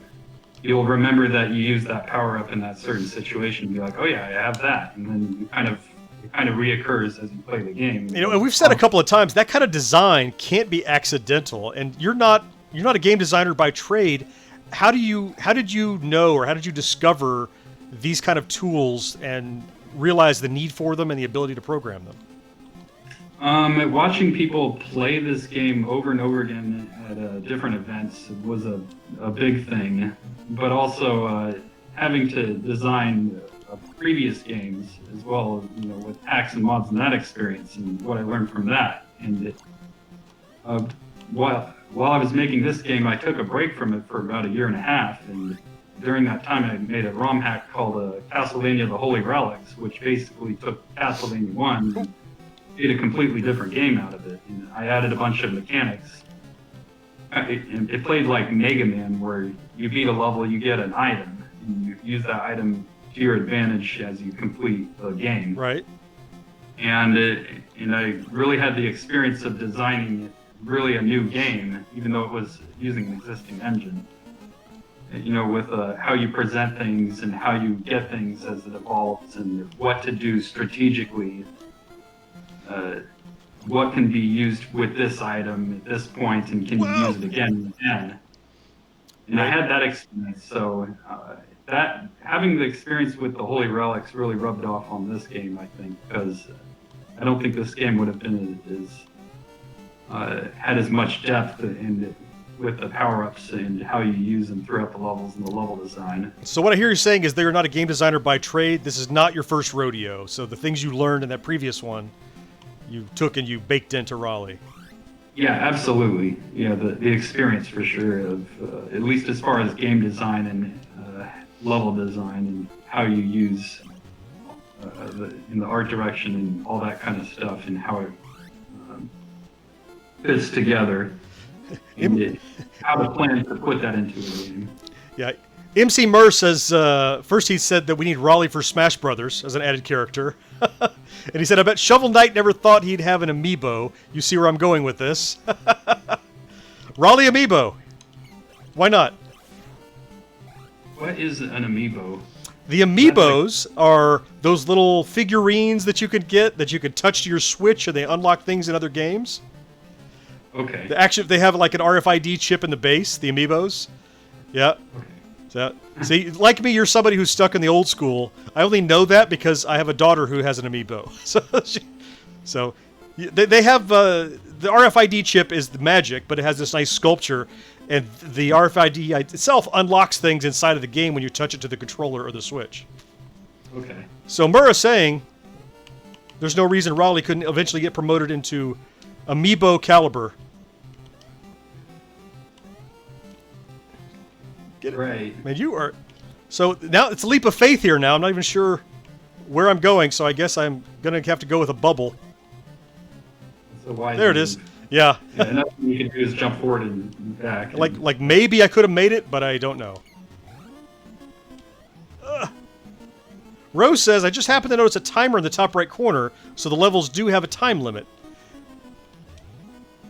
you'll remember that you use that power-up in that certain situation, and be like, oh yeah, I have that, and then it kind of reoccurs as you play the game. You know, and we've said a couple of times, that kind of design can't be accidental, and you're not a game designer by trade. How did you know, or how did you discover these kind of tools and realize the need for them and the ability to program them? Watching people play this game over and over again at different events was a big thing, but also having to design previous games as well, you know, with hacks and mods and that experience and what I learned from that. And while I was making this game, I took a break from it for about 1.5 years, and during that time I made a ROM hack called Castlevania The Holy Relics, which basically took Castlevania 1 and made a completely different game out of it. And I added a bunch of mechanics. It played like Mega Man, where you beat a level, you get an item, and you use that item to your advantage as you complete the game. Right. And I really had the experience of designing really a new game, even though it was using an existing engine. You know, with how you present things and how you get things as it evolves, and what to do strategically. What can be used with this item at this point, and can you use it again and again? And I had that experience, so that having the experience with the Holy Relics really rubbed off on this game, I think, because I don't think this game would have been had as much depth and with the power-ups and how you use them throughout the levels and the level design. So what I hear you saying is that you're not a game designer by trade. This is not your first rodeo. So the things you learned in that previous one, you took and you baked into Raleigh. Yeah, absolutely. Yeah, the experience for sure of at least as far as game design and level design and how you use in the art direction and all that kind of stuff, and how it fits together, and how to plan to put that into a game. Yeah. MC Murr says, first he said that we need Raleigh for Smash Brothers as an added character. And he said, I bet Shovel Knight never thought he'd have an amiibo. You see where I'm going with this. Raleigh amiibo. Why not? What is an amiibo? The amiibos are those little figurines that you could get, that you could touch to your Switch, and they unlock things in other games. Okay. Actually, they have like an RFID chip in the base, the amiibos. Yeah. Okay. So, see, like me, you're somebody who's stuck in the old school. I only know that because I have a daughter who has an amiibo. So they have the RFID chip is the magic, but it has this nice sculpture, and the RFID itself unlocks things inside of the game when you touch it to the controller or the Switch. Okay. So Murrah saying there's no reason Raleigh couldn't eventually get promoted into amiibo caliber. Get it right. Man, you are... So now it's a leap of faith here now. I'm not even sure where I'm going, so I guess I'm going to have to go with a bubble. There it is. Yeah. Yeah, nothing you can do is jump forward and back. Like maybe I could have made it, but I don't know. Rose says, I just happened to notice a timer in the top right corner, so the levels do have a time limit.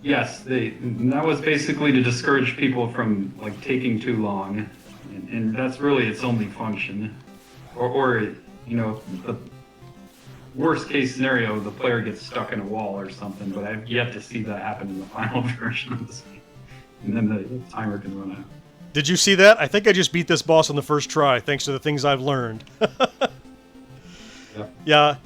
Yes, that was basically to discourage people from like taking too long, and that's really its only function. Or you know, the worst case scenario, the player gets stuck in a wall or something. But I've yet to see that happen in the final version of this game, and then the timer can run out. Did you see that? I think I just beat this boss on the first try, thanks to the things I've learned. Yeah.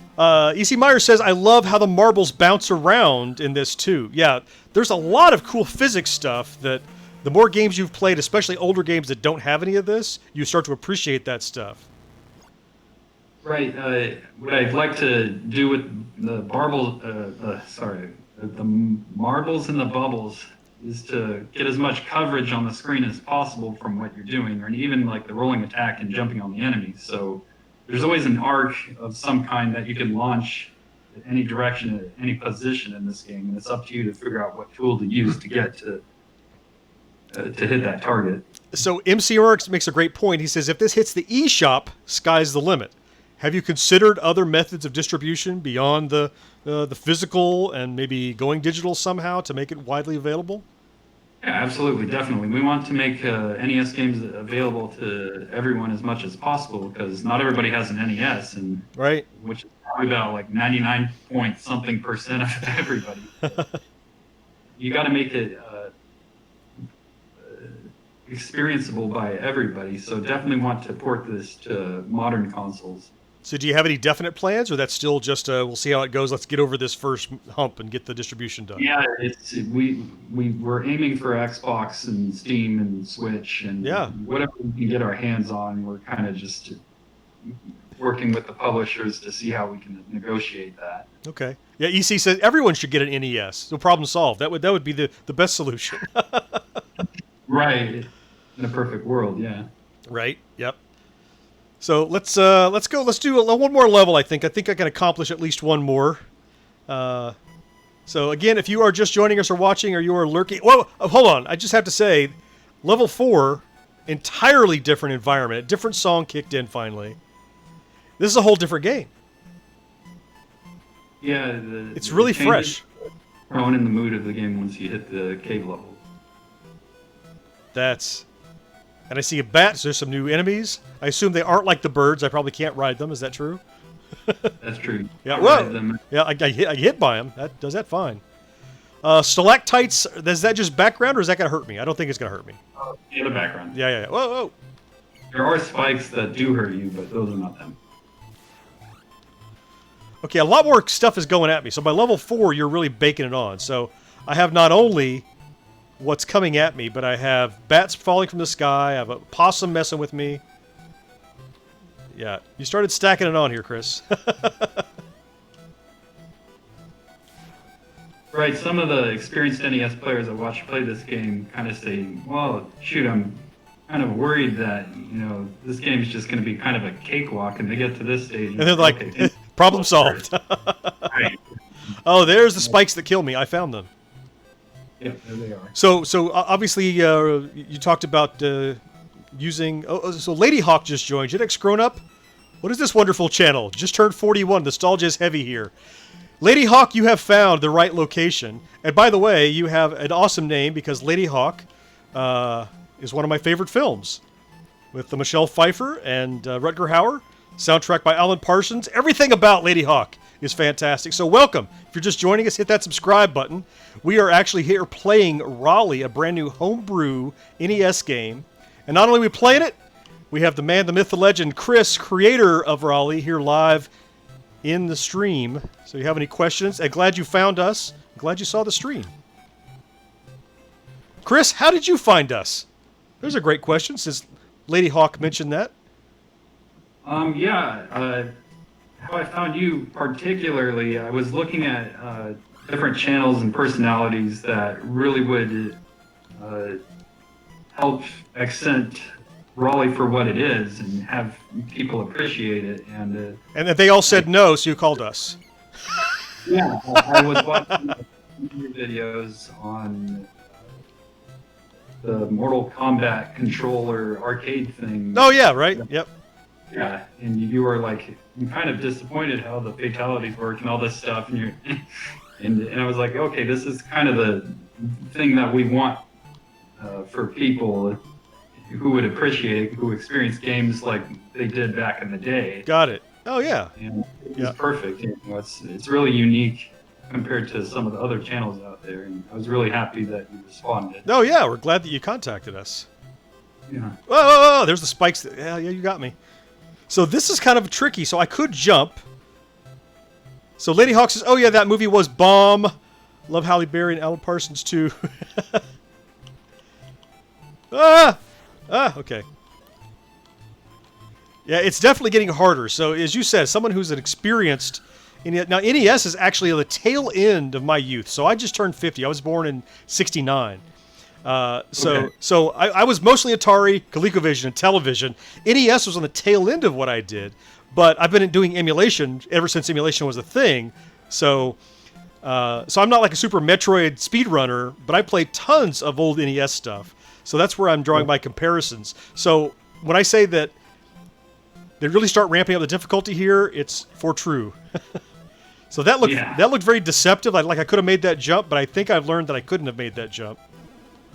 E.C. Meyer says, I love how the marbles bounce around in this too. Yeah, there's a lot of cool physics stuff that the more games you've played, especially older games that don't have any of this, you start to appreciate that stuff. Right. What I'd like to do with the the marbles and the bubbles is to get as much coverage on the screen as possible from what you're doing, or even like the rolling attack and jumping on the enemies. So there's always an arc of some kind that you can launch any direction, any position in this game, and it's up to you to figure out what tool to use to get to hit that target. So MC Orix makes a great point. He says, if this hits the eShop, sky's the limit. Have you considered other methods of distribution beyond the physical and maybe going digital somehow to make it widely available? Yeah, absolutely, definitely. We want to make NES games available to everyone as much as possible because not everybody has an NES, and right, which is probably about like 99 point something percent of everybody. You got to make it experienceable by everybody. So definitely want to port this to modern consoles. So do you have any definite plans, or that's still just we'll see how it goes? Let's get over this first hump and get the distribution done. Yeah, we're aiming for Xbox and Steam and Switch and whatever we can get our hands on. We're kind of just working with the publishers to see how we can negotiate that. Okay. Yeah, EC says everyone should get an NES. So problem solved. That would be the best solution. Right. In a perfect world, yeah. Right. Yep. So let's go. Let's do one more level. I think I can accomplish at least one more. So again, if you are just joining us or watching, or you are lurking, well, hold on. I just have to say, level 4, entirely different environment. A different song kicked in finally. This is a whole different game. Yeah, it's really fresh. Thrown in the mood of the game once you hit the cave level. And I see a bat, so there's some new enemies. I assume they aren't like the birds. I probably can't ride them. Is that true? That's true. Yeah, whoa. Yeah, I get hit by them. That does that fine. Stalactites, is that just background, or is that going to hurt me? I don't think it's going to hurt me. Yeah, the background. Yeah. Whoa. There are spikes that do hurt you, but those are not them. Okay, a lot more stuff is going at me. So by level 4, you're really baking it on. So I have not only what's coming at me, but I have bats falling from the sky. I have a possum messing with me. Yeah, you started stacking it on here, Chris. Right, some of the experienced NES players that watch play this game kind of say, well, shoot, I'm kind of worried that, this game is just going to be kind of a cakewalk, and they get to this stage. And they're like, okay, problem solved. Right. Oh, there's the spikes that kill me. I found them. Yep, there they are. So obviously, you talked about using... so Lady Hawk just joined. GenXGrownUp? What is this wonderful channel? Just turned 41. Nostalgia is heavy here. Lady Hawk, you have found the right location. And by the way, you have an awesome name because Lady Hawk is one of my favorite films. With Michelle Pfeiffer and Rutger Hauer. Soundtrack by Alan Parsons. Everything about Lady Hawk is fantastic. So welcome. If you're just joining us, hit that subscribe button. We are actually here playing Raleigh, a brand new homebrew NES game. And not only are we playing it, we have the man, the myth, the legend, Chris, creator of Raleigh, here live in the stream. So if you have any questions, I'm glad you found us. I'm glad you saw the stream. Chris, how did you find us? There's a great question, since Lady Hawk mentioned that. How I found you particularly, I was looking at different channels and personalities that really would help accent Raleigh for what it is and have people appreciate it. And they all said no, so you called us. Yeah, I was watching videos on the Mortal Kombat controller arcade thing. Oh yeah, right. Yep. Yeah, and you were like, I'm kind of disappointed how the fatalities work and all this stuff, and and I was like, okay, this is kind of the thing that we want for people who would appreciate, who experience games like they did back in the day. Got it. Oh yeah. And it's perfect. It's really unique compared to some of the other channels out there, and I was really happy that you responded. Oh yeah, we're glad that you contacted us. Yeah. Whoa, there's the spikes. Yeah, you got me. So this is kind of tricky. So I could jump. So Lady Hawk says, oh yeah, that movie was bomb. Love Halle Berry and Alan Parsons too. Okay. Yeah, it's definitely getting harder. So as you said, someone who's an experienced... Now, NES is actually on the tail end of my youth. So I just turned 50. I was born in 69. So I was mostly Atari, ColecoVision, and television. NES was on the tail end of what I did, but I've been doing emulation ever since emulation was a thing. So I'm not like a Super Metroid speedrunner, but I play tons of old NES stuff. So that's where I'm drawing my comparisons. So when I say that they really start ramping up the difficulty here, it's for true. So that looked very deceptive. Like I could have made that jump, but I think I've learned that I couldn't have made that jump.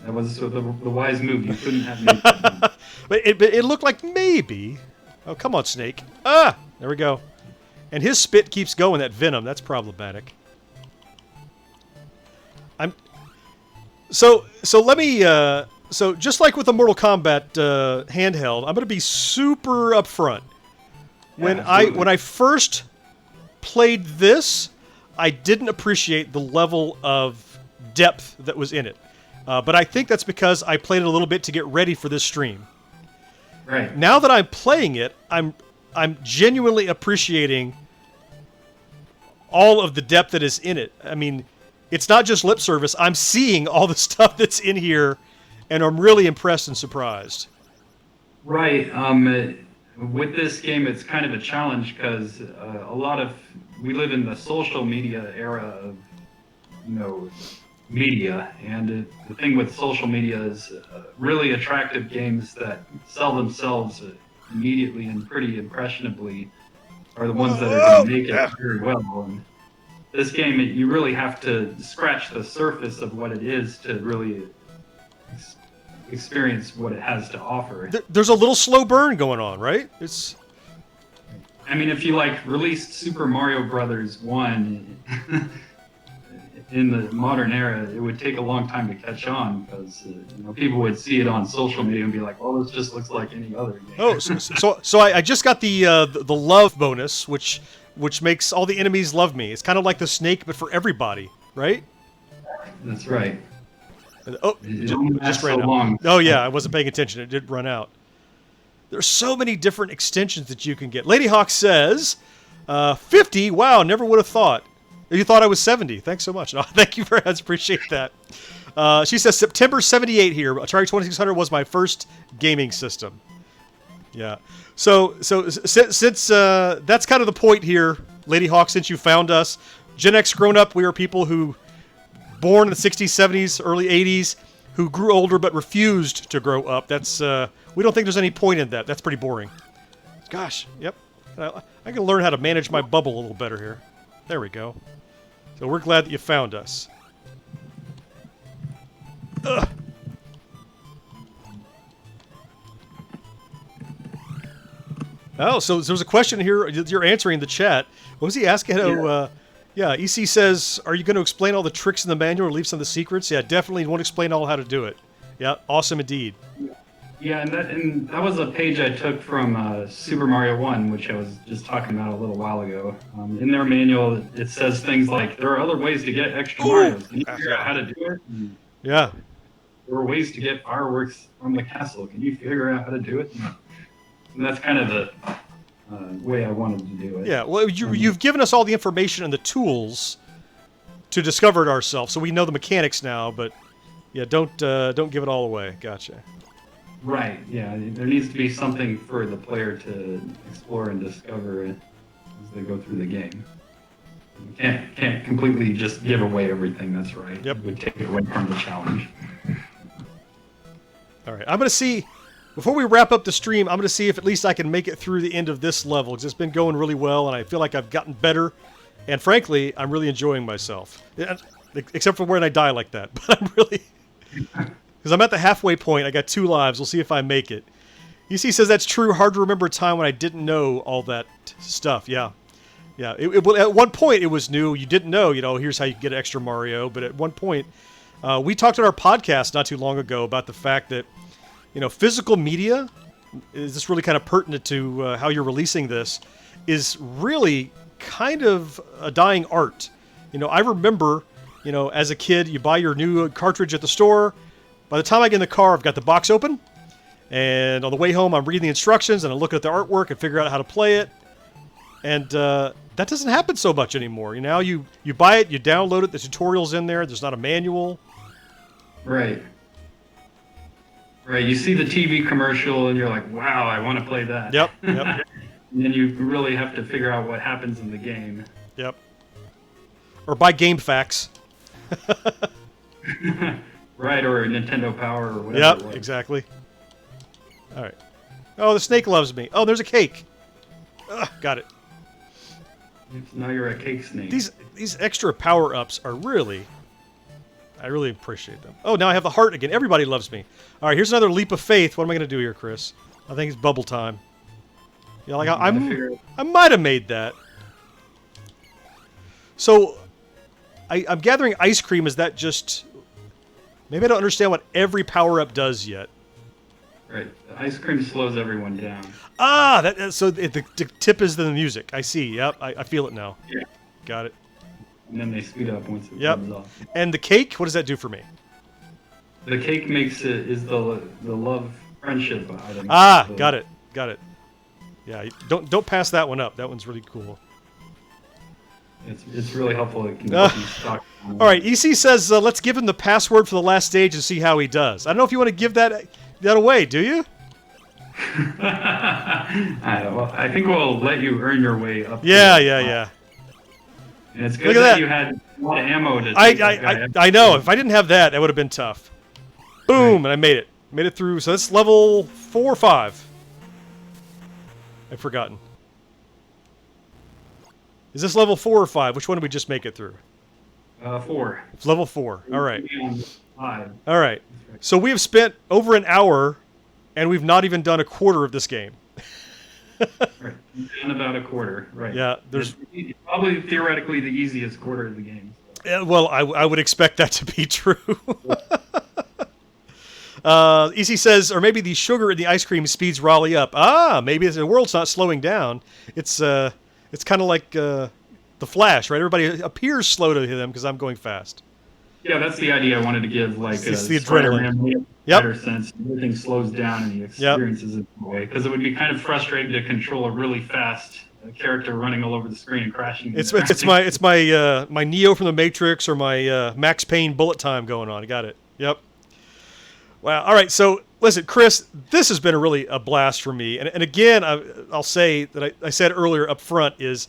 That was the wise move. You couldn't have made that jump. But it looked like maybe. Oh, come on, Snake. Ah, there we go. And his spit keeps going, that venom. That's problematic. So let me... So just like with the Mortal Kombat handheld, I'm going to be super upfront. When I first played this, I didn't appreciate the level of depth that was in it. But I think that's because I played it a little bit to get ready for this stream. Right. Now that I'm playing it, I'm genuinely appreciating all of the depth that is in it. I mean, it's not just lip service. I'm seeing all the stuff that's in here, and I'm really impressed and surprised. Right. With this game, it's kind of a challenge because we live in the social media era of, media, and the thing with social media is really attractive games that sell themselves immediately and pretty impressionably are the ones that are going to make it very well. And this game, you really have to scratch the surface of what it is to really experience what it has to offer. There's a little slow burn going on, right? I mean, if you released Super Mario Brothers 1 in the modern era, it would take a long time to catch on because people would see it on social media and be like, "Oh, this just looks like any other game." Oh, so I just got the love bonus, which makes all the enemies love me. It's kind of like the Snake, but for everybody, right? That's right. Oh, just ran out. Long. Oh yeah, I wasn't paying attention. It did run out. There's so many different extensions that you can get. Lady Hawk says, 50. Wow, never would have thought. You thought I was 70. Thanks so much. No, thank you very much. Appreciate that. She says September 78 here. Atari 2600 was my first gaming system. Yeah. So since that's kind of the point here, Lady Hawk, since you found us, GenXGrownUp, we are people who born in the 60s, 70s, early 80s, who grew older but refused to grow up. That's we don't think there's any point in that. That's pretty boring. Gosh, yep. I can learn how to manage my bubble a little better here. There we go. So we're glad that you found us. Ugh. Oh, so there's a question here you're answering in the chat. What was he asking? Yeah, EC says, are you going to explain all the tricks in the manual or leave some of the secrets? Yeah, definitely won't explain all how to do it. Yeah, awesome indeed. Yeah, and that was a page I took from Super Mario 1, which I was just talking about a little while ago. In their manual, it says things like, there are other ways to get extra Marios. Can you figure out how to do it? And yeah. There are ways to get fireworks from the castle. Can you figure out how to do it? And that's kind of the way I wanted to do it. Yeah, well, you've given us all the information and the tools to discover it ourselves, so we know the mechanics now, but yeah, don't give it all away. Gotcha. Right, yeah. There needs to be something for the player to explore and discover as they go through the game. You can't completely just give away everything, that's right. Yep. It would take it away from the challenge. All right, I'm going to see, before we wrap up the stream, I'm going to see if at least I can make it through the end of this level, because it's been going really well, and I feel like I've gotten better, and frankly, I'm really enjoying myself. Except for when I die like that, but I'm really... Because I'm at the halfway point. I got 2 lives. We'll see if I make it. EC says that's true. Hard to remember a time when I didn't know all that stuff. Yeah. Yeah. At one point, it was new. You didn't know, here's how you get extra Mario. But at one point, we talked on our podcast not too long ago about the fact that, physical media, is this really kind of pertinent to how you're releasing this, is really kind of a dying art. I remember, as a kid, you buy your new cartridge at the store. By the time I get in the car, I've got the box open, and on the way home, I'm reading the instructions, and I'm looking at the artwork and figure out how to play it, and that doesn't happen so much anymore. Now you buy it, you download it, the tutorial's in there, there's not a manual. Right. Right, you see the TV commercial, and you're like, wow, I want to play that. Yep. And then you really have to figure out what happens in the game. Yep. or buy Game Facts. Right, or Nintendo Power or whatever. it Yep, was. exactly. All right. Oh, the snake loves me. Oh, there's a cake. Ugh, got it. Now you're a cake snake. These extra power-ups are really... I really appreciate them. Oh, now I have the heart again. Everybody loves me. All right, here's another leap of faith. What am I going to do here, Chris? I think it's bubble time. Yeah, like I might have made that. So, I'm gathering ice cream. Is that just... Maybe I don't understand what every power-up does yet. Right. The ice cream slows everyone down. Ah, so the tip is the music. I see. Yep, I feel it now. Yeah. Got it. And then they speed up once it Yep. comes off. And the cake, what does that do for me? The cake is the love friendship item. Ah, So- got it. Got it. Yeah, don't pass that one up. That one's really cool. It's really helpful. It can help you stock. All right, EC says let's give him the password for the last stage and see how he does. I don't know if you want to give that away, do you? I think we'll let you earn your way up. Yeah. And it's Look good at that that. you had a lot of ammo to take that guy out. I know. If I didn't have that, that would have been tough. Boom, and I made it. Made it through. So that's level 4 or 5. I've forgotten. Is this level 4 or 5? Which one did we just make it through? 4. It's level 4. All right. 5. All right. So we have spent over an hour, and we've not even done a quarter of this game. Right. And about a quarter. Right. Yeah, there's- It's probably theoretically the easiest quarter of the game. Well, I would expect that to be true. EC says, or maybe the sugar in the ice cream speeds Raleigh up. Ah, maybe the world's not slowing down. It's kind of like the Flash, right? Everybody appears slow to them because I'm going fast. Yeah, that's the idea I wanted to give. Like It's a the Spider-Man adrenaline. Yep. better sense. Everything slows down and the experiences in a way. Because it would be kind of frustrating to control a really fast character running all over the screen and crashing. It's my Neo from the Matrix or my Max Payne bullet time going on. I got it. Yep. Wow. All right. So listen, Chris, this has been a blast for me. And again, I'll say that I said earlier up front is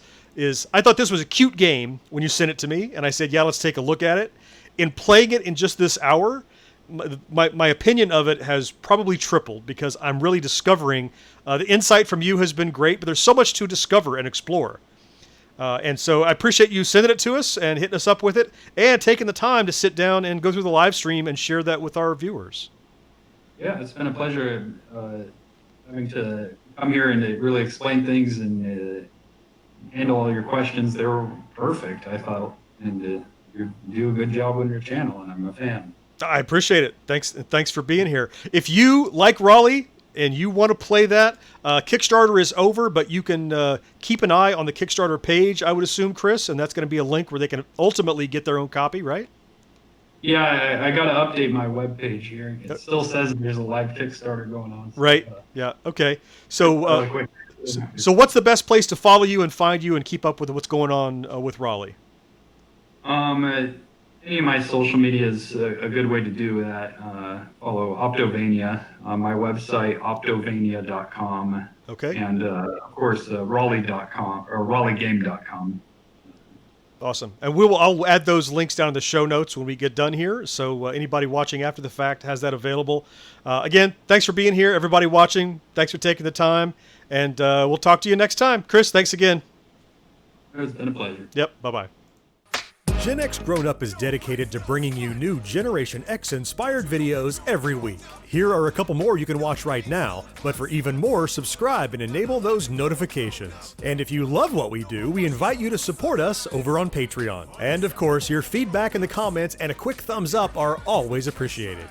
I thought this was a cute game when you sent it to me, and I said, yeah, let's take a look at it. In playing it in just this hour, my opinion of it has probably tripled because I'm really discovering. The insight from you has been great, but there's so much to discover and explore. And so I appreciate you sending it to us and hitting us up with it and taking the time to sit down and go through the live stream and share that with our viewers. Yeah, it's been a pleasure having to come here and to really explain things and handle all your questions. They were perfect, I thought, and you do a good job on your channel, and I'm a fan. I appreciate it. Thanks for being here. If you like Raleigh and you want to play that, Kickstarter is over, but you can keep an eye on the Kickstarter page, I would assume, Chris, and that's going to be a link where they can ultimately get their own copy, right? Yeah, I got to update my webpage here. It still says there's a live Kickstarter going on. So, Right. Yeah. Okay. So, really quick. so what's the best place to follow you and find you and keep up with what's going on with Raleigh? Any of my social media is a good way to do that. Follow Optovania on my website, optovania.com. Okay. And of course, Raleigh.com or RaleighGame.com. Awesome. And I'll add those links down in the show notes when we get done here. So anybody watching after the fact has that available. Again, thanks for being here. Everybody watching, thanks for taking the time. And we'll talk to you next time. Chris, thanks again. It's been a pleasure. Yep. Bye-bye. Gen X Grown Up is dedicated to bringing you new Generation X inspired videos every week. Here are a couple more you can watch right now, but for even more, subscribe and enable those notifications. And if you love what we do, we invite you to support us over on Patreon. And of course, your feedback in the comments and a quick thumbs up are always appreciated.